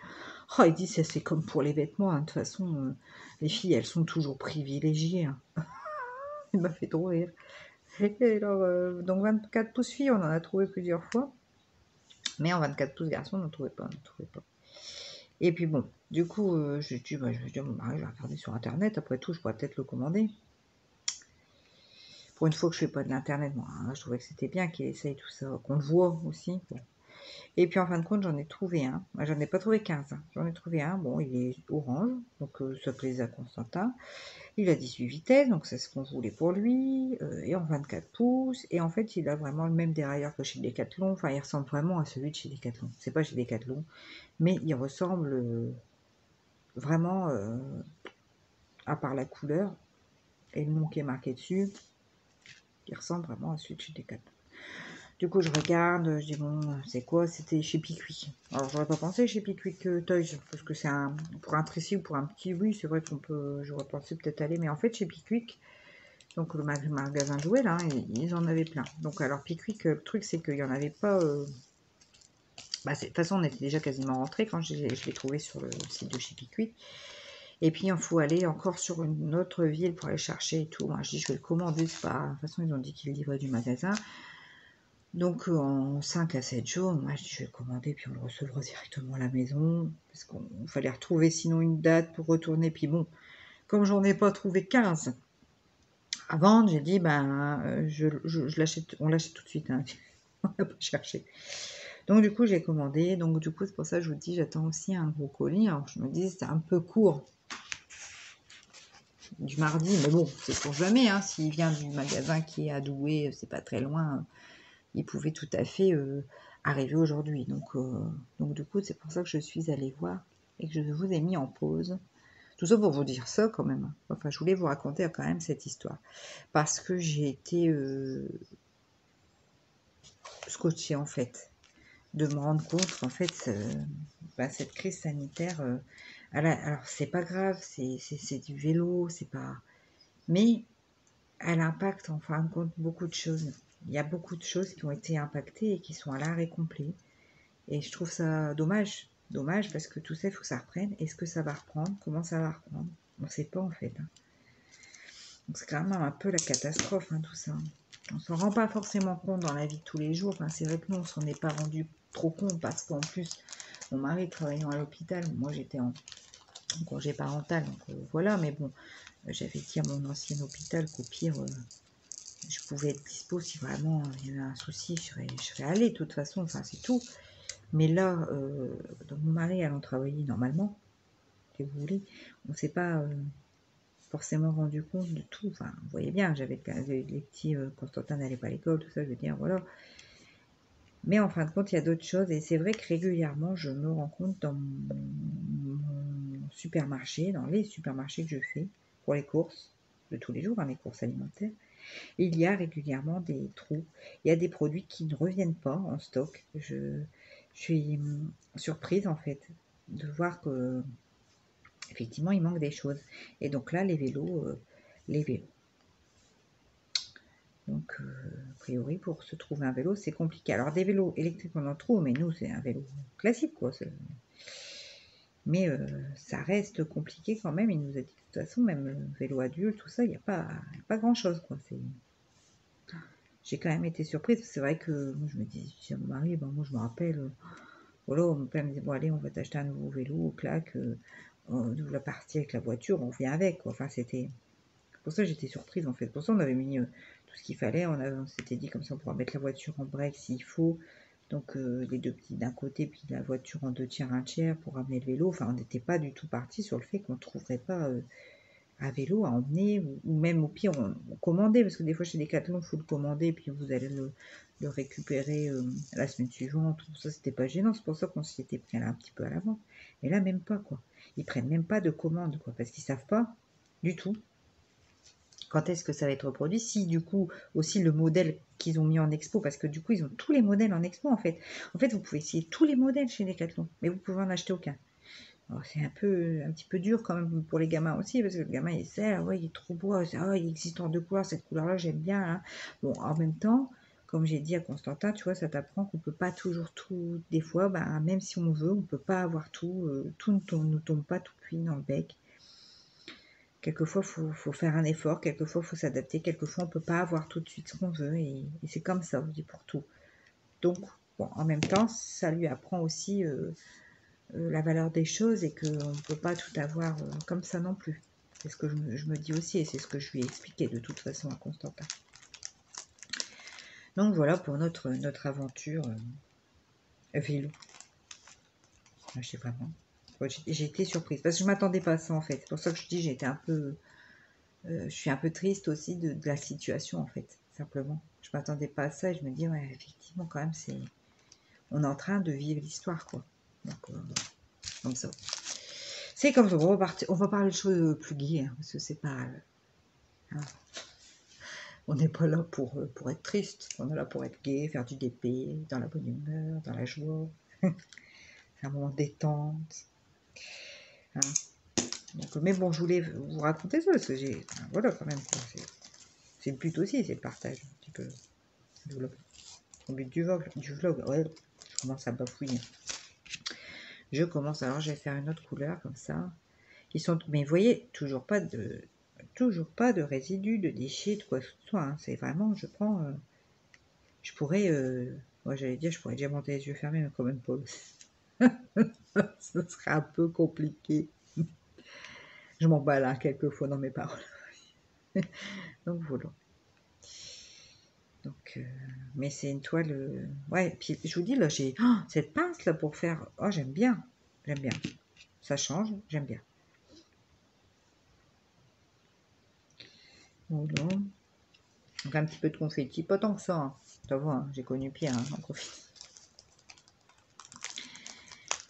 oh, il dit, c'est comme pour les vêtements, hein. De toute façon, les filles, elles sont toujours privilégiées. Hein. Il m'a fait trop rire. Et alors, donc 24 pouces filles, on en a trouvé plusieurs fois. Mais en 24 pouces garçons, on n'en trouvait pas, Et puis bon, du coup, je dis, je vais dire, mon mari, je vais regarder sur Internet. Après tout, je pourrais peut-être le commander. Pour une fois que je fais pas de l'Internet, moi, hein, je trouvais que c'était bien qu'il essaye tout ça, qu'on le voit aussi. Bon. Et puis en fin de compte, j'en ai trouvé un. Moi, j'en ai pas trouvé 15. Hein. J'en ai trouvé un. Bon, il est orange, donc ça plaisait à Constantin. Il a 18 vitesses, donc c'est ce qu'on voulait pour lui. Et en 24 pouces. Et en fait, il a vraiment le même dérailleur que chez Decathlon. Enfin, il ressemble vraiment à celui de chez Decathlon. C'est pas chez Decathlon, mais il ressemble vraiment, à part la couleur et le nom qui est marqué dessus, il ressemble vraiment à celui de chez Decathlon. Du coup, je regarde, je dis bon, c'est quoi? C'était chez Pickwick. Alors, j'aurais pas pensé chez Pickwick Toys, parce que c'est pour un Tracy ou pour un petit, oui, c'est vrai j'aurais pensé peut-être aller, mais en fait, chez Pickwick, donc le magasin de jouets, là, ils en avaient plein. Donc, alors, Pickwick, le truc, c'est qu'il y en avait pas. De toute façon, on était déjà quasiment rentré quand je l'ai trouvé sur le site de chez Pickwick. Et puis, il faut aller encore sur une autre ville pour aller chercher et tout. Moi, je dis, je vais le commander, c'est pas. De toute façon, ils ont dit qu'ils le livraient du magasin. Donc, en 5 à 7 jours, moi, je dis, je vais le commander, puis on le recevra directement à la maison. Parce qu'il fallait retrouver sinon une date pour retourner. Puis bon, comme j'en ai pas trouvé 15 à vendre, j'ai dit, je l'achète, on l'achète tout de suite. Hein. On n'a pas cherché. Donc, du coup, j'ai commandé. Donc, du coup, c'est pour ça que je vous dis, j'attends aussi un gros colis. Alors, je me dis, c'est un peu court du mardi, mais bon, c'est pour jamais. Hein. S'il vient du magasin qui est à Douai, c'est pas très loin, il pouvait tout à fait arriver aujourd'hui. Donc, du coup, c'est pour ça que je suis allée voir et que je vous ai mis en pause. Tout ça pour vous dire ça quand même. Enfin, je voulais vous raconter quand même cette histoire. Parce que j'ai été scotchée en fait. De me rendre compte qu'en fait, cette crise sanitaire, alors c'est pas grave, c'est du vélo, c'est pas... Mais elle impacte en fin de compte beaucoup de choses. Il y a beaucoup de choses qui ont été impactées et qui sont à l'arrêt complet. Et je trouve ça dommage. Dommage parce que tout ça, il faut que ça reprenne. Est-ce que ça va reprendre? Comment ça va reprendre? On ne sait pas en fait. Hein. Donc c'est quand même un peu la catastrophe, hein, tout ça. On s'en rend pas forcément compte dans la vie de tous les jours. Enfin, c'est vrai que nous, on s'en est pas rendu trop compte parce qu'en plus, mon mari travaillant à l'hôpital, moi j'étais en congé parental, donc voilà, mais bon, j'avais dit à mon ancien hôpital qu'au pire, je pouvais être dispo si vraiment il y avait un souci, je serais allée de toute façon, enfin c'est tout. Mais là, donc mon mari allant travailler normalement, si vous voulez, on ne s'est pas forcément rendu compte de tout. Enfin, vous voyez bien, j'avais les petits, Constantin n'allait pas à l'école, tout ça, je veux dire, voilà. Mais en fin de compte, il y a d'autres choses. Et c'est vrai que régulièrement, je me rends compte dans mon supermarché, dans les supermarchés que je fais pour les courses de tous les jours, hein, les courses alimentaires, il y a régulièrement des trous. Il y a des produits qui ne reviennent pas en stock. Je suis surprise en fait de voir que effectivement il manque des choses. Et donc là, les vélos. Donc, a priori, pour se trouver un vélo, c'est compliqué. Alors, des vélos électriques, on en trouve, mais nous, c'est un vélo classique, quoi. Mais ça reste compliqué quand même. Il nous a dit de toute façon, même vélo adulte, tout ça, il n'y a pas grand-chose, quoi. J'ai quand même été surprise. C'est vrai que moi, je me dis, si mon mari, ben, moi, je me rappelle, voilà, mon père me disait, bon, allez, on va t'acheter un nouveau vélo, clac, on ouvre la partie avec la voiture, on vient avec, quoi. Enfin, c'était... Pour ça, j'étais surprise en fait. Pour ça, on avait mis tout ce qu'il fallait. On s'était dit comme ça, on pourra mettre la voiture en break s'il faut. Donc, les deux petits d'un côté, puis la voiture en 2 tiers, 1 tiers pour ramener le vélo. Enfin, on n'était pas du tout parti sur le fait qu'on ne trouverait pas un vélo à emmener. Ou même au pire, on commandait. Parce que des fois, chez Decathlon, il faut le commander. Puis vous allez le récupérer la semaine suivante. Tout ça, c'était pas gênant. C'est pour ça qu'on s'y était pris là un petit peu à l'avant. Mais là, même pas quoi. Ils prennent même pas de commande quoi. Parce qu'ils savent pas du tout quand est-ce que ça va être reproduit, si du coup aussi le modèle qu'ils ont mis en expo, parce que du coup ils ont tous les modèles en expo en fait. En fait vous pouvez essayer tous les modèles chez Decathlon, mais vous pouvez en acheter aucun. C'est un petit peu dur quand même pour les gamins aussi, parce que le gamin il sait, ah ouais il est trop beau, ah, il existe en 2 couleurs, cette couleur-là j'aime bien. Hein. Bon en même temps, comme j'ai dit à Constantin, tu vois, ça t'apprend qu'on peut pas toujours tout, des fois, bah, même si on veut, on peut pas avoir tout, tout ne tombe pas tout cuit dans le bec. Quelquefois, il faut faire un effort, quelquefois, il faut s'adapter, quelquefois, on ne peut pas avoir tout de suite ce qu'on veut, et c'est comme ça, je dis pour tout. Donc, bon, en même temps, ça lui apprend aussi la valeur des choses et qu'on ne peut pas tout avoir comme ça non plus. C'est ce que je me dis aussi, et c'est ce que je lui ai expliqué de toute façon à Constantin. Donc voilà pour notre aventure vélo. Je sais vraiment. J'ai été surprise, parce que je ne m'attendais pas à ça en fait. C'est pour ça que je dis j'ai été un peu... je suis un peu triste aussi de la situation en fait, simplement. Je m'attendais pas à ça et je me dis ouais effectivement quand même on est en train de vivre l'histoire quoi. Donc comme ça. C'est comme ça. On va parler de choses plus gaies hein, parce que c'est pas. Hein, on n'est pas là pour être triste. On est là pour être gai, faire du DP, dans la bonne humeur, dans la joie. C'est un moment de détente. Hein. Donc, mais bon, je voulais vous raconter ça parce que voilà quand même. C'est le but aussi, c'est le partage un petit peu. Le but du vlog, ouais, je commence à bafouiller. Alors je vais faire une autre couleur comme ça. Mais vous voyez, toujours pas de résidus, de déchets, de quoi que ce soit. Hein. C'est vraiment, je prends, je pourrais, moi j'allais dire, je pourrais déjà monter les yeux fermés, mais quand même pas. Ce serait un peu compliqué. Je m'emballe hein, quelquefois dans mes paroles. Donc voilà. Donc, mais c'est une toile. Ouais, puis je vous dis, là, j'ai cette pince là pour faire. Oh, j'aime bien. J'aime bien. Ça change, j'aime bien. Voilà. Donc, un petit peu de confetti. Pas tant que ça. Hein. Ça va, hein, j'ai connu pire hein, en confetti.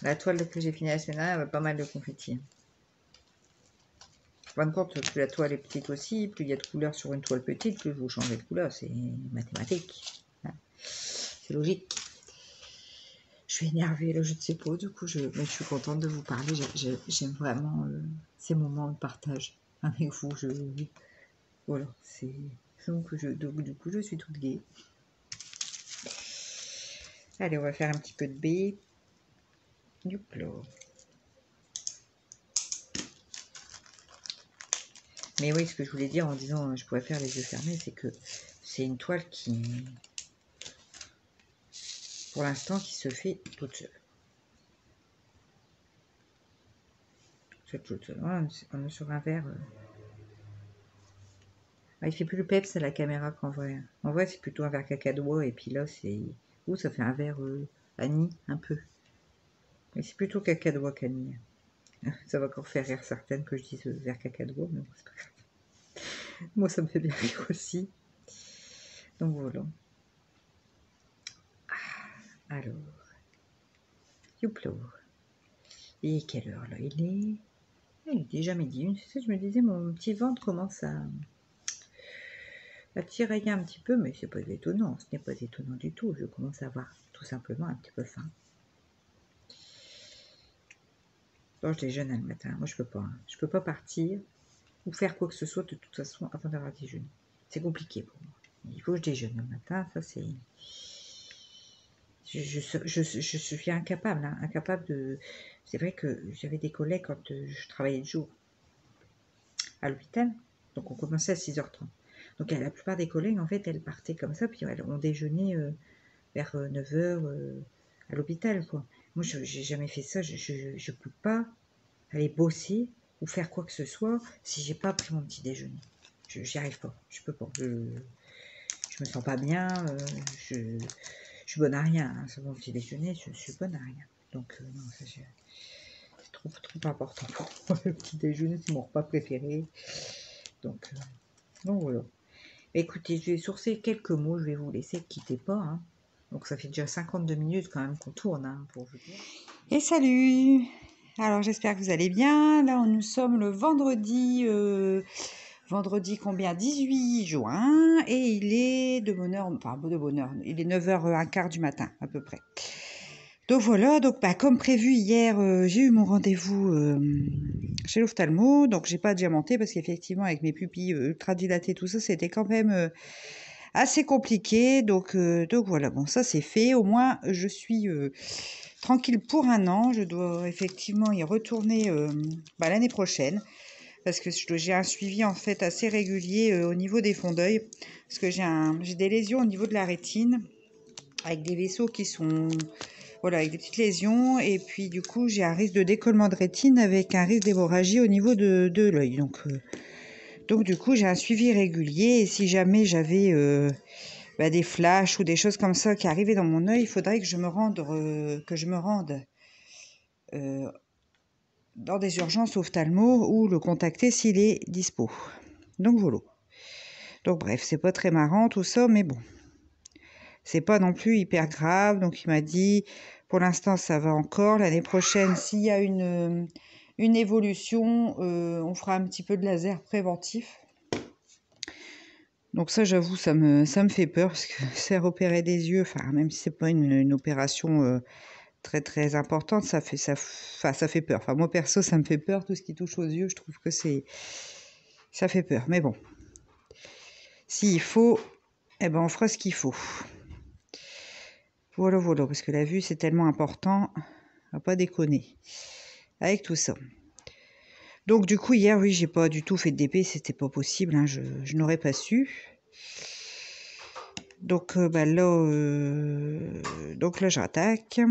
La toile que j'ai finie la semaine dernière, elle avait pas mal de confetti. fin de compte, plus la toile est petite aussi, plus il y a de couleurs sur une toile petite, plus vous changez de couleur. C'est mathématique. Hein. C'est logique. Je suis énervée, là, je ne sais pas. Du coup, mais je suis contente de vous parler. J'aime vraiment ces moments de partage avec vous. Voilà, c'est... Donc, du coup, je suis toute gaie. Allez, on va faire un petit peu de baie. Du chlore. Mais oui, ce que je voulais dire en disant je pourrais faire les yeux fermés, c'est que c'est une toile qui, pour l'instant, qui se fait toute seule. Toute seule. On est sur un verre. Ah, il fait plus le peps à la caméra qu'en vrai. En vrai, c'est plutôt un verre cacadois, et puis là, c'est... Ouh, ça fait un verre anis, un peu. Mais c'est plutôt cacadois qu'anis. Ça va encore faire rire certaines que je dise verre cacadois, mais bon, c'est pas grave. Moi, ça me fait bien rire aussi. Donc voilà. Ah, alors. Youplo. Et quelle heure là il est déjà midi. C'est ça, je me disais, mon petit ventre commence à tirailler un petit peu, mais c'est pas étonnant. Ce n'est pas étonnant du tout. Je commence à avoir tout simplement un petit peu faim. Bon, je déjeune le matin. Moi, je peux pas. Hein. Je peux pas partir ou faire quoi que ce soit de toute façon avant d'avoir déjeuné. C'est compliqué pour moi. Il faut que je déjeune le matin. Ça, c'est... Je suis incapable, hein, incapable de... C'est vrai que j'avais des collègues quand je travaillais le jour à l'hôpital. Donc, on commençait à 6h30. Donc, la plupart des collègues, en fait, elles partaient comme ça. Puis, on déjeunait vers 9h à l'hôpital, quoi. Moi, je n'ai jamais fait ça. Je peux pas aller bosser ou faire quoi que ce soit si j'ai pas pris mon petit déjeuner. J'y arrive pas. Je peux pas. Je me sens pas bien. Je suis bonne à rien. Hein. C'est mon petit déjeuner. Je suis bonne à rien. Donc, non, ça, c'est trop important pour moi. Le petit déjeuner, c'est mon repas préféré. Donc voilà. Écoutez, je vais sourcer quelques mots. Je vais vous laisser, quitter pas. Hein. Donc, ça fait déjà 52 minutes quand même qu'on tourne, hein, pour vous dire. Et salut! Alors, j'espère que vous allez bien. Là, nous sommes le vendredi... vendredi combien? 18 juin. Et il est de bonne heure... Enfin, de bonne heure. Il est 9h15 du matin, à peu près. Donc, voilà. Donc, comme prévu, hier, j'ai eu mon rendez-vous chez l'ophtalmo. Donc, j'ai pas diamanté parce qu'effectivement, avec mes pupilles ultra dilatées, tout ça, c'était quand même... assez compliqué, donc voilà, bon, ça c'est fait, au moins je suis tranquille pour un an. Je dois effectivement y retourner l'année prochaine, parce que j'ai un suivi en fait assez régulier au niveau des fonds d'œil, parce que j'ai des lésions au niveau de la rétine, avec des vaisseaux qui sont... Voilà, avec des petites lésions, et puis du coup j'ai un risque de décollement de rétine avec un risque d'hémorragie au niveau de l'œil, donc du coup, j'ai un suivi régulier, et si jamais j'avais des flashs ou des choses comme ça qui arrivaient dans mon œil, il faudrait que je me rende dans des urgences ophtalmo ou le contacter s'il est dispo. Donc voilà. Donc bref, c'est pas très marrant tout ça, mais bon. C'est pas non plus hyper grave. Donc il m'a dit, pour l'instant ça va encore. L'année prochaine, s'il y a une évolution, on fera un petit peu de laser préventif. Donc ça, j'avoue, ça me fait peur, parce que c'est repérer des yeux, enfin, même si c'est pas une opération très très importante, ça fait peur. Enfin, moi perso, ça me fait peur, tout ce qui touche aux yeux, je trouve que ça fait peur. Mais bon, s'il faut, eh ben on fera ce qu'il faut. Voilà, parce que la vue, c'est tellement important, on va pas déconner avec tout ça. Donc du coup, hier, oui, j'ai pas du tout fait de DP, c'était pas possible, hein, je n'aurais pas su. Donc là, j'attaque.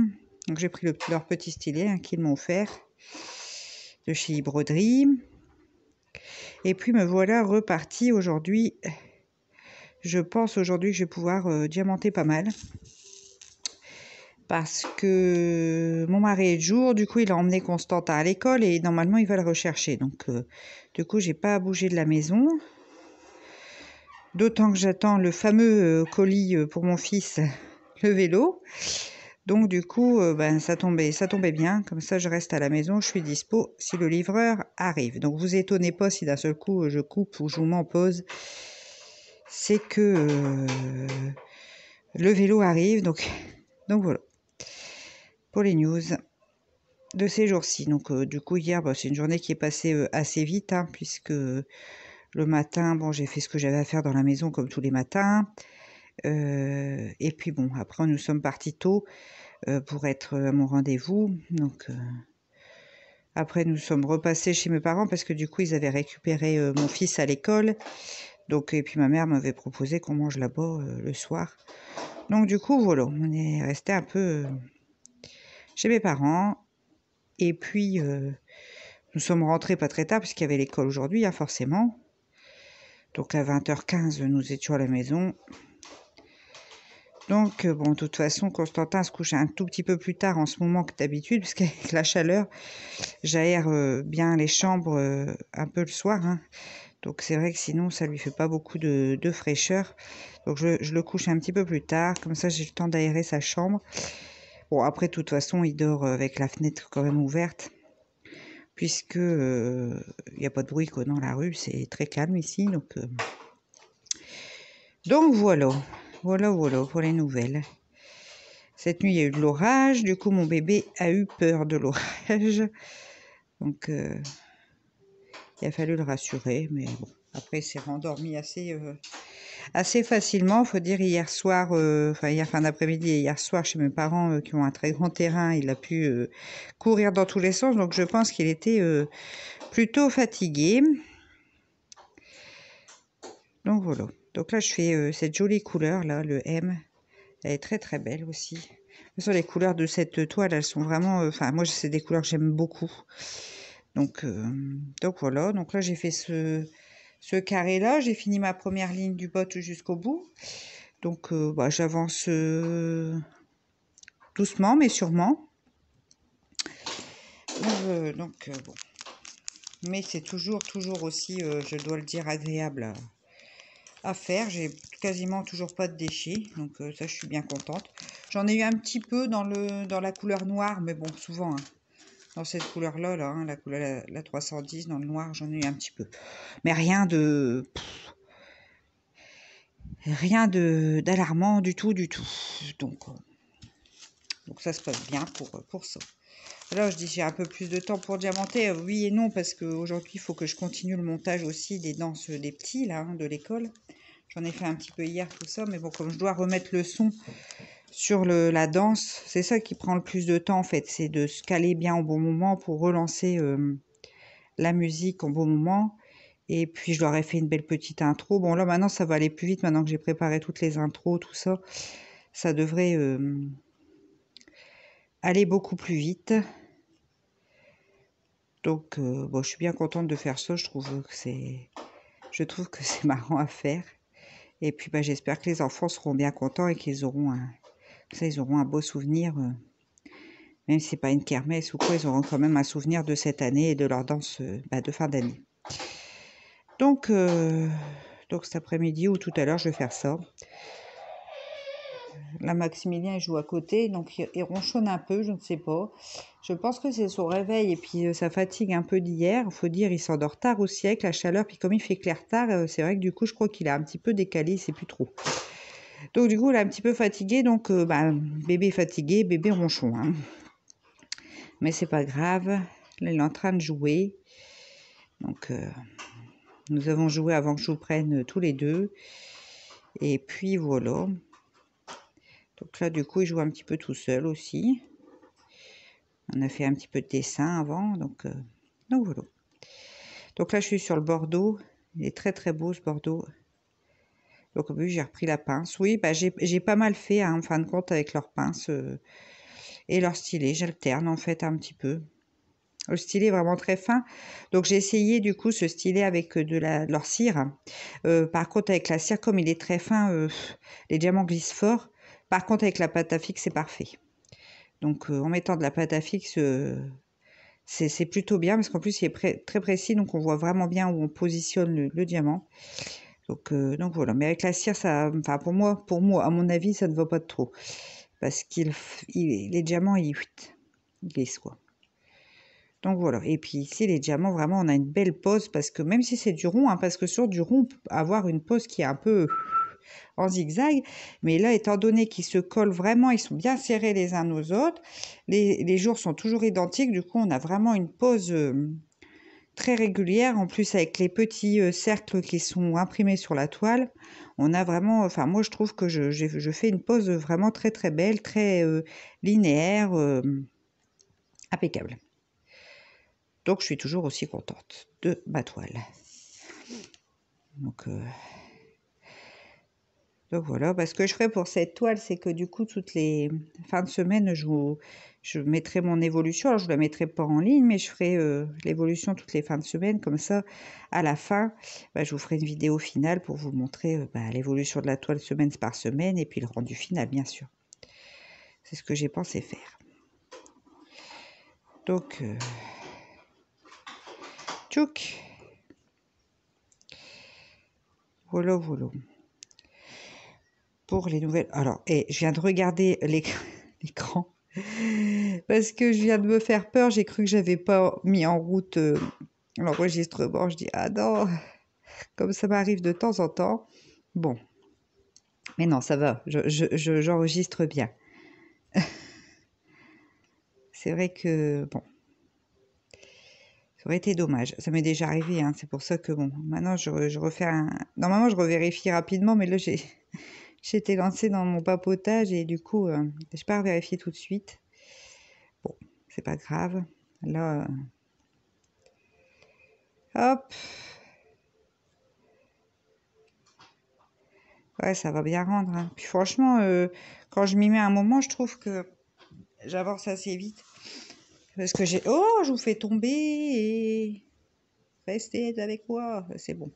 Donc j'ai pris leur petit stylet hein, qu'ils m'ont offert de chez Broderie. Et puis me voilà reparti aujourd'hui. Je pense aujourd'hui que je vais pouvoir diamanter pas mal. Parce que mon mari est de jour, du coup il a emmené Constantin à l'école et normalement il va le rechercher. Donc du coup j'ai pas à bouger de la maison. D'autant que j'attends le fameux colis pour mon fils, le vélo. Donc du coup, ben, ça tombait bien. Comme ça, je reste à la maison, je suis dispo si le livreur arrive. Donc vous étonnez pas si d'un seul coup je coupe ou je vous mets en pause. C'est que le vélo arrive. Donc voilà. Pour les news de ces jours-ci. Donc du coup hier, bah, c'est une journée qui est passée assez vite, hein, puisque le matin, bon, j'ai fait ce que j'avais à faire dans la maison comme tous les matins. Et puis bon, après nous sommes partis tôt pour être à mon rendez-vous. Donc après nous sommes repassés chez mes parents parce que du coup ils avaient récupéré mon fils à l'école. Donc et puis ma mère m'avait proposé qu'on mange là-bas le soir. Donc du coup voilà, on est resté un peu chez mes parents. Et puis nous sommes rentrés pas très tard puisqu'il y avait l'école aujourd'hui, hein, forcément. Donc à 20h15 nous étions à la maison. Donc, bon, de toute façon, Constantin se couche un tout petit peu plus tard en ce moment que d'habitude, parce qu'avec la chaleur, j'aère bien les chambres un peu le soir. Hein. Donc, c'est vrai que sinon, ça lui fait pas beaucoup de fraîcheur. Donc, je le couche un petit peu plus tard. Comme ça, j'ai le temps d'aérer sa chambre. Bon, après, de toute façon, il dort avec la fenêtre quand même ouverte, puisque il n'y a pas de bruit quoi, dans la rue. C'est très calme ici. Donc voilà. Voilà pour les nouvelles. Cette nuit, il y a eu de l'orage. Du coup, mon bébé a eu peur de l'orage. Donc, il a fallu le rassurer. Mais bon, après, il s'est rendormi assez facilement. Il faut dire, hier soir, hier fin d'après-midi et hier soir, chez mes parents qui ont un très grand terrain, il a pu courir dans tous les sens. Donc, je pense qu'il était plutôt fatigué. Donc, voilà. Donc là, je fais cette jolie couleur, là, le M. Elle est très, très belle aussi. De toute façon, les couleurs de cette toile, elles sont vraiment... Enfin, moi, c'est des couleurs que j'aime beaucoup. Donc voilà. Donc là, j'ai fait ce carré-là. J'ai fini ma première ligne du bas tout jusqu'au bout. Donc, j'avance doucement, mais sûrement. Bon. Mais c'est toujours aussi, je dois le dire, agréable à faire. J'ai quasiment toujours pas de déchets, donc ça je suis bien contente. J'en ai eu un petit peu dans la couleur noire, mais bon, souvent hein, dans cette couleur là, hein, la couleur la 310 dans le noir, j'en ai eu un petit peu, mais rien d'alarmant du tout. Donc ça se passe bien pour ça. Là, je dis j'ai un peu plus de temps pour diamanter, oui et non, parce qu'aujourd'hui, il faut que je continue le montage aussi des danses des petits, là, hein, de l'école. J'en ai fait un petit peu hier, tout ça, mais bon, comme je dois remettre le son sur la danse, c'est ça qui prend le plus de temps, en fait. C'est de se caler bien au bon moment pour relancer la musique au bon moment. Et puis, je leur ai fait une belle petite intro. Bon, là, maintenant, ça va aller plus vite. Maintenant que j'ai préparé toutes les intros, tout ça, ça devrait aller beaucoup plus vite. Donc, bon, je suis bien contente de faire ça. Je trouve que c'est marrant à faire. Et puis, j'espère que les enfants seront bien contents et qu'ils auront un beau souvenir. Même si c'est pas une kermesse ou quoi, ils auront quand même un souvenir de cette année et de leur danse de fin d'année. Donc cet après-midi ou tout à l'heure, je vais faire ça. Là, Maximilien, il joue à côté, donc il ronchonne un peu, je ne sais pas. Je pense que c'est son réveil et puis sa fatigue un peu d'hier. Il faut dire, il s'endort tard aussi avec la chaleur. Puis comme il fait clair tard, c'est vrai que du coup, je crois qu'il a un petit peu décalé, il sait plus trop. Donc du coup, il est un petit peu fatigué, donc bébé fatigué, bébé ronchon. Hein. Mais c'est pas grave, là, il est en train de jouer. Donc nous avons joué avant que je vous prenne tous les deux. Et puis voilà. Donc là, du coup, il joue un petit peu tout seul aussi. On a fait un petit peu de dessin avant, donc voilà. Donc là, je suis sur le Bordeaux. Il est très très beau ce Bordeaux. Donc au début, j'ai repris la pince. Oui, j'ai pas mal fait, hein, en fin de compte, avec leur pince et leur stylet. J'alterne en fait un petit peu. Le stylet est vraiment très fin. Donc j'ai essayé du coup ce stylet avec de leur cire. Par contre, avec la cire, comme il est très fin, les diamants glissent fort. Par contre, avec la pâte à fixe, c'est parfait. Donc en mettant de la pâte à fixe, c'est plutôt bien parce qu'en plus il est très précis, donc on voit vraiment bien où on positionne le diamant. Donc voilà. Mais avec la cire, ça, enfin pour moi, à mon avis, ça ne va pas de trop. parce les diamants, ils glissent, quoi. Donc voilà, et puis ici les diamants, vraiment on a une belle pose, parce que même si c'est du rond, hein, parce que sur du rond on peut avoir une pose qui est un peu en zigzag, mais là étant donné qu'ils se collent vraiment, ils sont bien serrés les uns aux autres, les jours sont toujours identiques, du coup on a vraiment une pose très régulière, en plus avec les petits cercles qui sont imprimés sur la toile, on a vraiment, enfin moi je trouve que je fais une pose vraiment très très belle, très linéaire, impeccable. Donc je suis toujours aussi contente de ma toile. Donc voilà, ce que je ferai pour cette toile, c'est que du coup, toutes les fins de semaine, je mettrai mon évolution. Alors, je ne la mettrai pas en ligne, mais je ferai l'évolution toutes les fins de semaine. Comme ça, à la fin, je vous ferai une vidéo finale pour vous montrer l'évolution de la toile semaine par semaine et puis le rendu final, bien sûr. C'est ce que j'ai pensé faire. Donc, tchouk. Voilà, voilà. Pour les nouvelles... Alors, je viens de regarder l'écran parce que je viens de me faire peur. J'ai cru que j'avais pas mis en route l'enregistrement. Je dis, ah non, comme ça m'arrive de temps en temps. Bon, mais non, ça va, j'enregistre bien. C'est vrai que, bon, ça aurait été dommage. Ça m'est déjà arrivé, hein. C'est pour ça que, bon, maintenant, je refais un... Normalement, je revérifie rapidement, mais là, j'étais lancée dans mon papotage et du coup, je pars vérifier tout de suite. Bon, c'est pas grave. Là, hop. Ouais, ça va bien rendre, hein. Puis franchement, quand je m'y mets un moment, je trouve que j'avance assez vite. Parce que j'ai... Oh, je vous fais tomber et... Restez avec moi. C'est bon.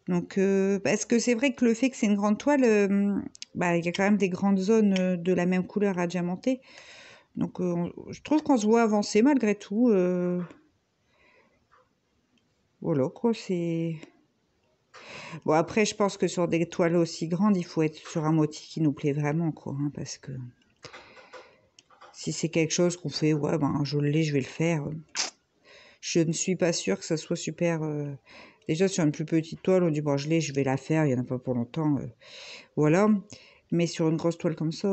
Donc, parce que c'est vrai que le fait que c'est une grande toile, il y a quand même des grandes zones de la même couleur à diamanter. Donc, je trouve qu'on se voit avancer malgré tout. Voilà, quoi, c'est... Bon, après, je pense que sur des toiles aussi grandes, il faut être sur un motif qui nous plaît vraiment, quoi, hein, parce que si c'est quelque chose qu'on fait, ouais, je l'ai, je vais le faire. Je ne suis pas sûre que ça soit super... Déjà, sur une plus petite toile, on dit, bon, je l'ai, je vais la faire, il n'y en a pas pour longtemps. Voilà. Mais sur une grosse toile comme ça,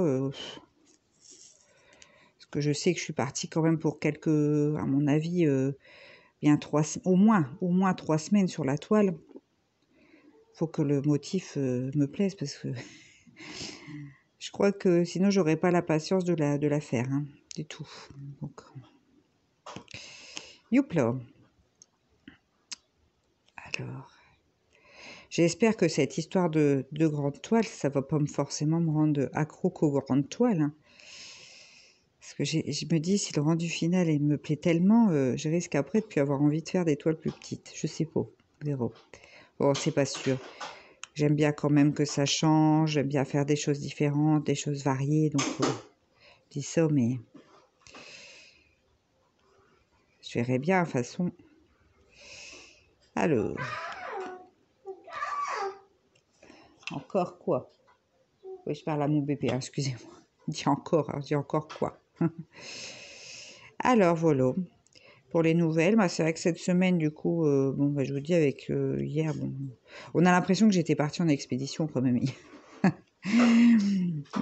parce que je sais que je suis partie quand même pour quelques, à mon avis, bien au moins 3 semaines sur la toile. Faut que le motif me plaise, parce que je crois que sinon j'aurais pas la patience de la faire, hein, du tout. Donc, youpla. Alors, j'espère que cette histoire de grande toile, ça va pas forcément me rendre accro qu'aux grandes toiles, hein. Parce que je me dis, si le rendu final il me plaît tellement, je risque après de plus avoir envie de faire des toiles plus petites. Je sais pas, zéro. Bon, c'est pas sûr. J'aime bien quand même que ça change, j'aime bien faire des choses différentes, des choses variées, donc je dis ça, mais je verrai bien, de toute façon. Alors, encore quoi? Oui, je parle à mon bébé, hein, excusez-moi. Dis encore, hein, dis encore quoi? Alors, voilà. Pour les nouvelles, c'est vrai que cette semaine, du coup, je vous dis, avec hier, on a l'impression que j'étais partie en expédition quand même.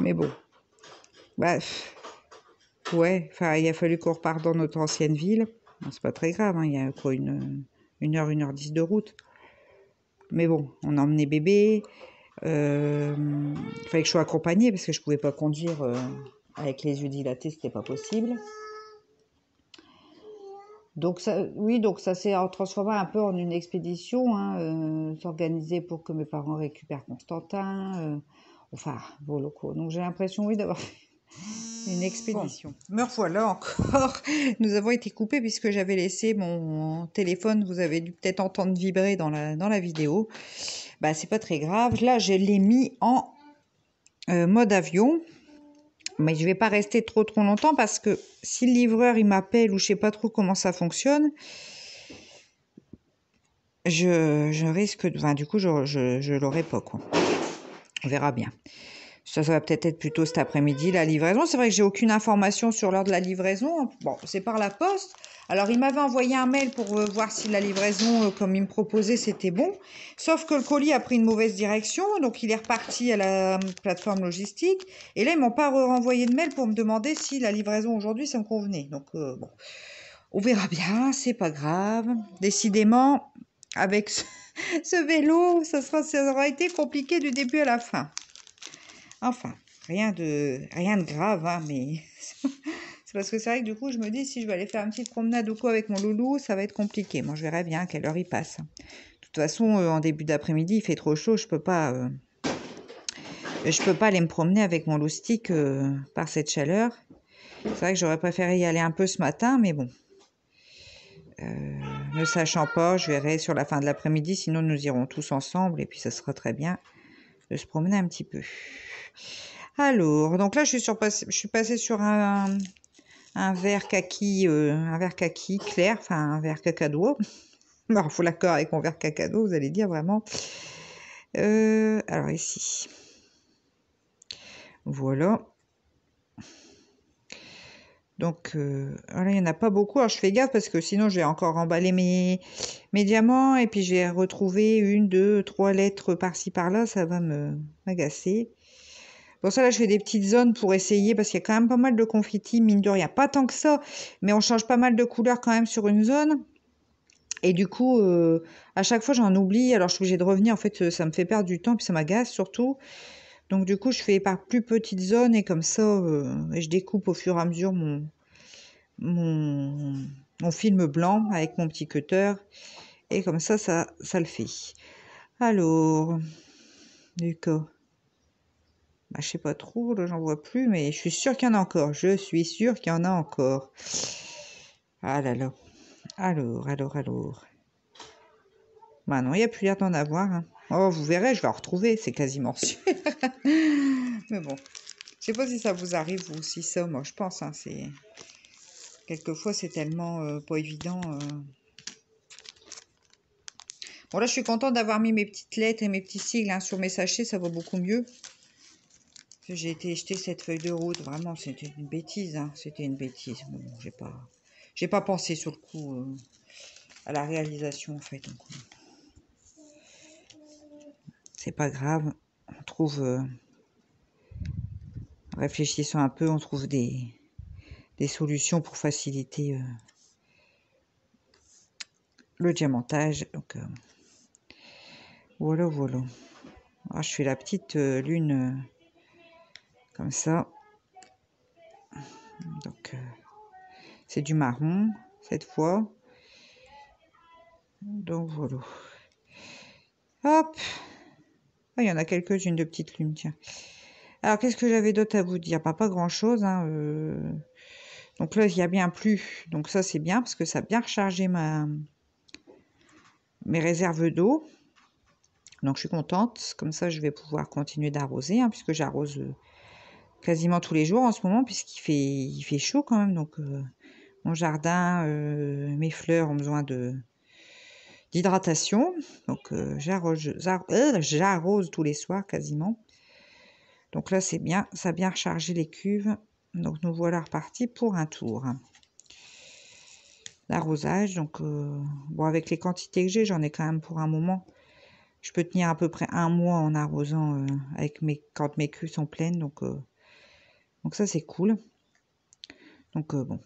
Mais bon. Ouais, enfin, il a fallu qu'on reparte dans notre ancienne ville. Bon, c'est pas très grave, hein, il y a quoi, 1h10 de route. Mais bon, on a emmené bébé. Il fallait que je sois accompagnée parce que je pouvais pas conduire avec les yeux dilatés, c'était pas possible. Donc ça, oui, donc ça s'est transformé un peu en une expédition, hein, s'organiser pour que mes parents récupèrent Constantin. Enfin, vos locaux. Donc j'ai l'impression, oui, d'avoir fait une expédition. Bon, me revoilà encore. Nous avons été coupés puisque j'avais laissé mon téléphone. Vous avez dû peut-être entendre vibrer dans la vidéo. C'est pas très grave. Là, je l'ai mis en mode avion. Mais je vais pas rester trop longtemps parce que si le livreur il m'appelle ou je sais pas trop comment ça fonctionne, je risque de... Enfin, du coup, je l'aurai pas, quoi. On verra bien. Ça va peut-être être plutôt cet après-midi, la livraison. C'est vrai que j'ai aucune information sur l'heure de la livraison. Bon, c'est par la poste. Alors, il m'avait envoyé un mail pour voir si la livraison, comme il me proposait, c'était bon. Sauf que le colis a pris une mauvaise direction, donc il est reparti à la plateforme logistique. Et là, ils m'ont pas renvoyé de mail pour me demander si la livraison aujourd'hui, ça me convenait. Donc, bon, on verra bien, c'est pas grave. Décidément, avec ce vélo, ça aura été compliqué du début à la fin. Enfin, rien de grave, hein, mais c'est parce que c'est vrai que du coup, je me dis, si je vais aller faire une petite promenade ou quoi avec mon loulou, ça va être compliqué. Moi, je verrai bien à quelle heure il passe. De toute façon, en début d'après-midi, il fait trop chaud, je peux pas aller me promener avec mon loustic par cette chaleur. C'est vrai que j'aurais préféré y aller un peu ce matin, mais bon. Ne sachant pas, je verrai sur la fin de l'après-midi, sinon nous irons tous ensemble, et puis ça sera très bien de se promener un petit peu. Alors, donc là, je suis passée sur un vert kaki clair, enfin un vert cacado. Alors, faut l'accord avec mon vert cacado, vous allez dire vraiment. Alors ici, voilà. Donc, voilà, il n'y en a pas beaucoup. Alors, je fais gaffe parce que sinon, j'ai encore emballé mes diamants et puis j'ai retrouvé 1, 2, 3 lettres par-ci par-là. Ça va m'agacer. Bon, ça là, je fais des petites zones pour essayer parce qu'il y a quand même pas mal de confettis, mine de rien. Pas tant que ça, mais on change pas mal de couleurs quand même sur une zone. Et du coup, à chaque fois, j'en oublie. Alors, je suis obligée de revenir. En fait, ça me fait perdre du temps puis ça m'agace surtout. Donc, du coup, je fais par plus petites zones et comme ça, et je découpe au fur et à mesure mon film blanc avec mon petit cutter. Et comme ça le fait. Alors, d'accord. Bah, je sais pas trop, là j'en vois plus, mais je suis sûre qu'il y en a encore. Je suis sûre qu'il y en a encore. Ah là là. Alors. Bah non, il n'y a plus l'air d'en avoir. Hein. Oh, vous verrez, je vais en retrouver, c'est quasiment sûr. Mais bon, je sais pas si ça vous arrive, vous aussi, ça, moi je pense. Hein, quelquefois, c'est tellement pas évident. Bon, là, je suis contente d'avoir mis mes petites lettres et mes petits sigles hein, sur mes sachets, ça va beaucoup mieux. J'ai été jeter cette feuille de route, vraiment, c'était une bêtise, hein. C'était une bêtise. Bon, j'ai pas pensé sur le coup à la réalisation, en fait. C'est pas grave, on trouve, réfléchissons un peu, on trouve des solutions pour faciliter le diamantage. Donc, voilà. Alors, je fais la petite lune comme ça. Donc, c'est du marron cette fois. Donc, voilà. Hop. Ah, il y en a quelques-unes de petites lunes, tiens. Alors, qu'est-ce que j'avais d'autre à vous dire? Pas grand-chose. Hein, Donc là, il y a bien plu. Donc ça, c'est bien parce que ça a bien rechargé mes réserves d'eau. Donc, je suis contente. Comme ça, je vais pouvoir continuer d'arroser, hein, puisque j'arrose quasiment tous les jours en ce moment, puisqu'il fait chaud quand même. Donc, mon jardin, mes fleurs ont besoin d'hydratation. Donc, j'arrose tous les soirs quasiment. Donc là, c'est bien. Ça a bien rechargé les cuves. Donc, nous voilà repartis pour un tour d'arrosage. Donc, bon, avec les quantités que j'ai, j'en ai quand même pour un moment. Je peux tenir à peu près un mois en arrosant quand mes cuves sont pleines. Donc ça, c'est cool. Donc, bon.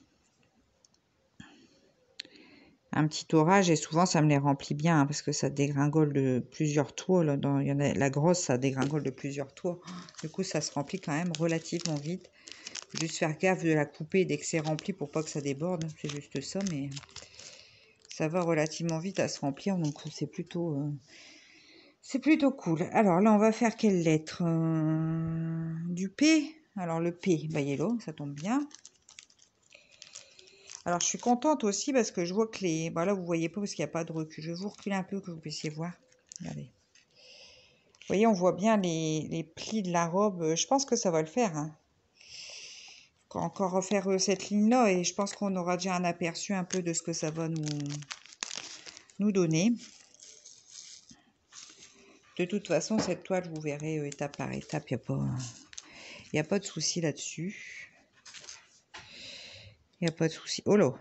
Un petit orage et souvent, ça me les remplit bien hein, parce que ça dégringole de plusieurs tours. Là, il y en a, la grosse, ça dégringole de plusieurs tours. Du coup, ça se remplit quand même relativement vite. Faut juste faire gaffe de la couper dès que c'est rempli pour pas que ça déborde. C'est juste ça, mais ça va relativement vite à se remplir. Donc, c'est plutôt cool. Alors là, on va faire quelle lettre du P. Alors le P, bah, yellow, ça tombe bien. Alors je suis contente aussi parce que je vois que les... Bah, là, vous voyez pas parce qu'il n'y a pas de recul. Je vais vous reculer un peu que vous puissiez voir. Regardez. Vous voyez, on voit bien les plis de la robe. Je pense que ça va le faire. Hein. Encore refaire cette ligne-là et je pense qu'on aura déjà un aperçu un peu de ce que ça va nous donner. De toute façon, cette toile, vous verrez étape par étape, il n'y a pas... Il n'y a pas de souci là-dessus. Il n'y a pas de souci. Oh là,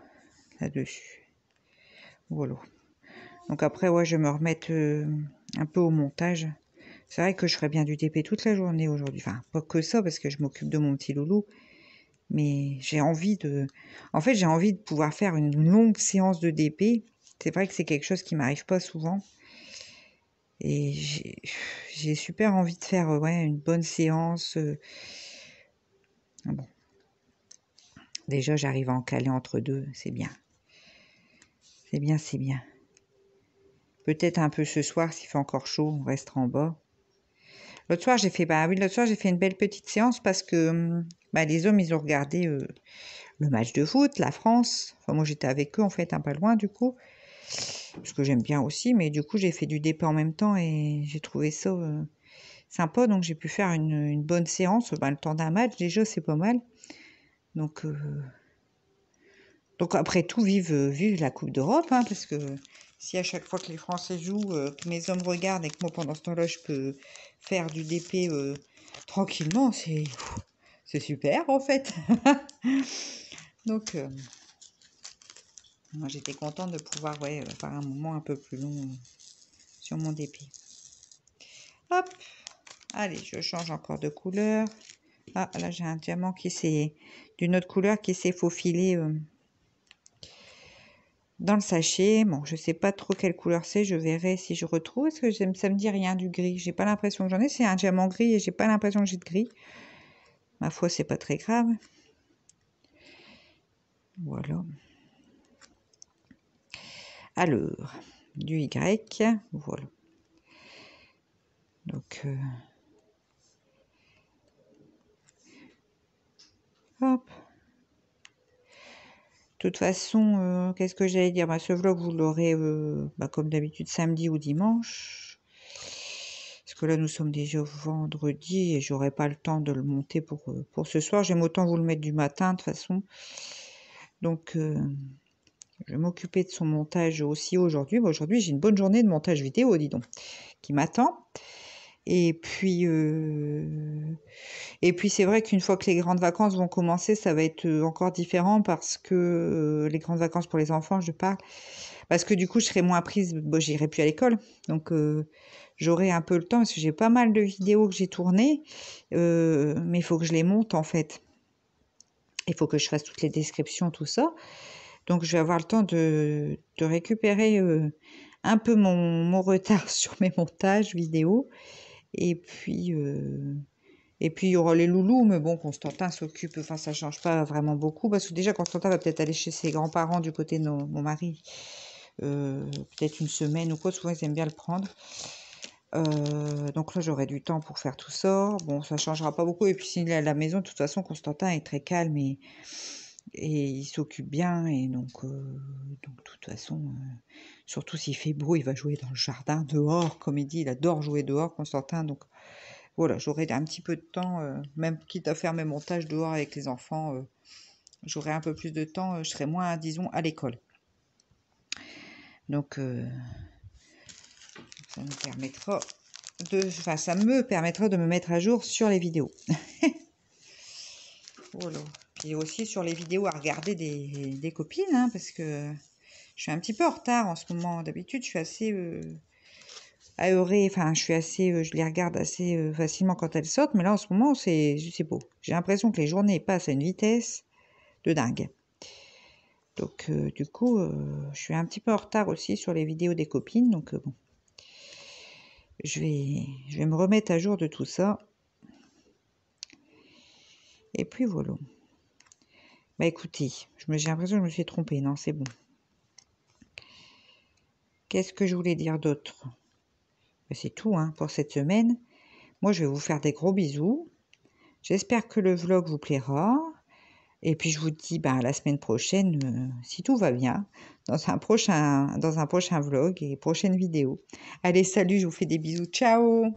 là-dessus. Voilà. Donc après, ouais, je vais me remettre un peu au montage. C'est vrai que je ferais bien du DP toute la journée aujourd'hui. Enfin, pas que ça, parce que je m'occupe de mon petit loulou. Mais j'ai envie de... En fait, j'ai envie de pouvoir faire une longue séance de DP. C'est vrai que c'est quelque chose qui m'arrive pas souvent. Et j'ai super envie de faire ouais, une bonne séance. Bon. Déjà, j'arrive à en caler entre deux. C'est bien. C'est bien, c'est bien. Peut-être un peu ce soir, s'il fait encore chaud, on restera en bas. L'autre soir, j'ai fait, l'autre soir, j'ai fait une belle petite séance parce que les hommes, ils ont regardé le match de foot, la France. Enfin, moi, j'étais avec eux, en fait, pas loin, du coup. Parce que j'aime bien aussi, mais du coup, j'ai fait du DP en même temps et j'ai trouvé ça sympa. Donc, j'ai pu faire une bonne séance. Le temps d'un match, déjà, c'est pas mal. Donc après tout, vive la Coupe d'Europe, hein, parce que si à chaque fois que les Français jouent, que mes hommes regardent et que moi, pendant ce temps-là, je peux faire du DP tranquillement, c'est super, en fait. Donc, moi, j'étais contente de pouvoir faire un moment un peu plus long sur mon DP. Hop, allez, je change encore de couleur. Ah, là, j'ai un diamant qui s'est d'une autre couleur qui s'est faufilé dans le sachet. Bon, je sais pas trop quelle couleur c'est, je verrai si je retrouve. Est-ce que ça me dit rien du gris? J'ai pas l'impression que j'en ai, c'est un diamant gris et j'ai pas l'impression que j'ai de gris. Ma foi, c'est pas très grave. Voilà. Alors, du Y, voilà. Donc, hop. De toute façon, qu'est-ce que j'allais dire? Ce vlog, vous l'aurez comme d'habitude samedi ou dimanche. Parce que là, nous sommes déjà vendredi et j'aurai pas le temps de le monter pour ce soir. J'aime autant vous le mettre du matin, de toute façon. Donc, je vais m'occuper de son montage aussi aujourd'hui. Aujourd'hui, j'ai une bonne journée de montage vidéo, dis donc, qui m'attend. Et puis c'est vrai qu'une fois que les grandes vacances vont commencer, ça va être encore différent parce que les grandes vacances pour les enfants, je parle, parce que du coup, je serai moins prise, j'irai plus à l'école, donc j'aurai un peu le temps parce que j'ai pas mal de vidéos que j'ai tournées, mais il faut que je les monte en fait. Il faut que je fasse toutes les descriptions, tout ça. Donc, je vais avoir le temps de récupérer un peu mon retard sur mes montages vidéo. Et puis, il y aura les loulous, mais bon, Constantin s'occupe, enfin, ça change pas vraiment beaucoup, parce que déjà, Constantin va peut-être aller chez ses grands-parents du côté de mon mari, peut-être une semaine ou quoi, souvent ils aiment bien le prendre. Donc là, j'aurai du temps pour faire tout ça. Bon, ça changera pas beaucoup. Et puis, s'il est à la maison, de toute façon, Constantin est très calme et il s'occupe bien. Et donc de toute façon, surtout s'il fait beau, il va jouer dans le jardin, dehors. Comme il dit, il adore jouer dehors, Constantin. Donc voilà, j'aurai un petit peu de temps, même quitte à faire mes montages dehors avec les enfants, j'aurai un peu plus de temps, je serai moins, disons, à l'école. Donc, ça me permettra de me mettre à jour sur les vidéos. Voilà. Puis aussi sur les vidéos à regarder des copines, hein, parce que je suis un petit peu en retard en ce moment. D'habitude, je suis assez aheurée, enfin, je les regarde assez facilement quand elles sortent, mais là, en ce moment, c'est beau. J'ai l'impression que les journées passent à une vitesse de dingue. Donc, du coup, je suis un petit peu en retard aussi sur les vidéos des copines, donc bon. Je vais me remettre à jour de tout ça. Et puis voilà. Bah écoutez, j'ai l'impression que je me suis trompée. Non, c'est bon. Qu'est-ce que je voulais dire d'autre? Bah, c'est tout hein, pour cette semaine. Moi, je vais vous faire des gros bisous. J'espère que le vlog vous plaira. Et puis, je vous dis à la semaine prochaine, si tout va bien, dans un prochain vlog et prochaine vidéo. Allez, salut, je vous fais des bisous. Ciao!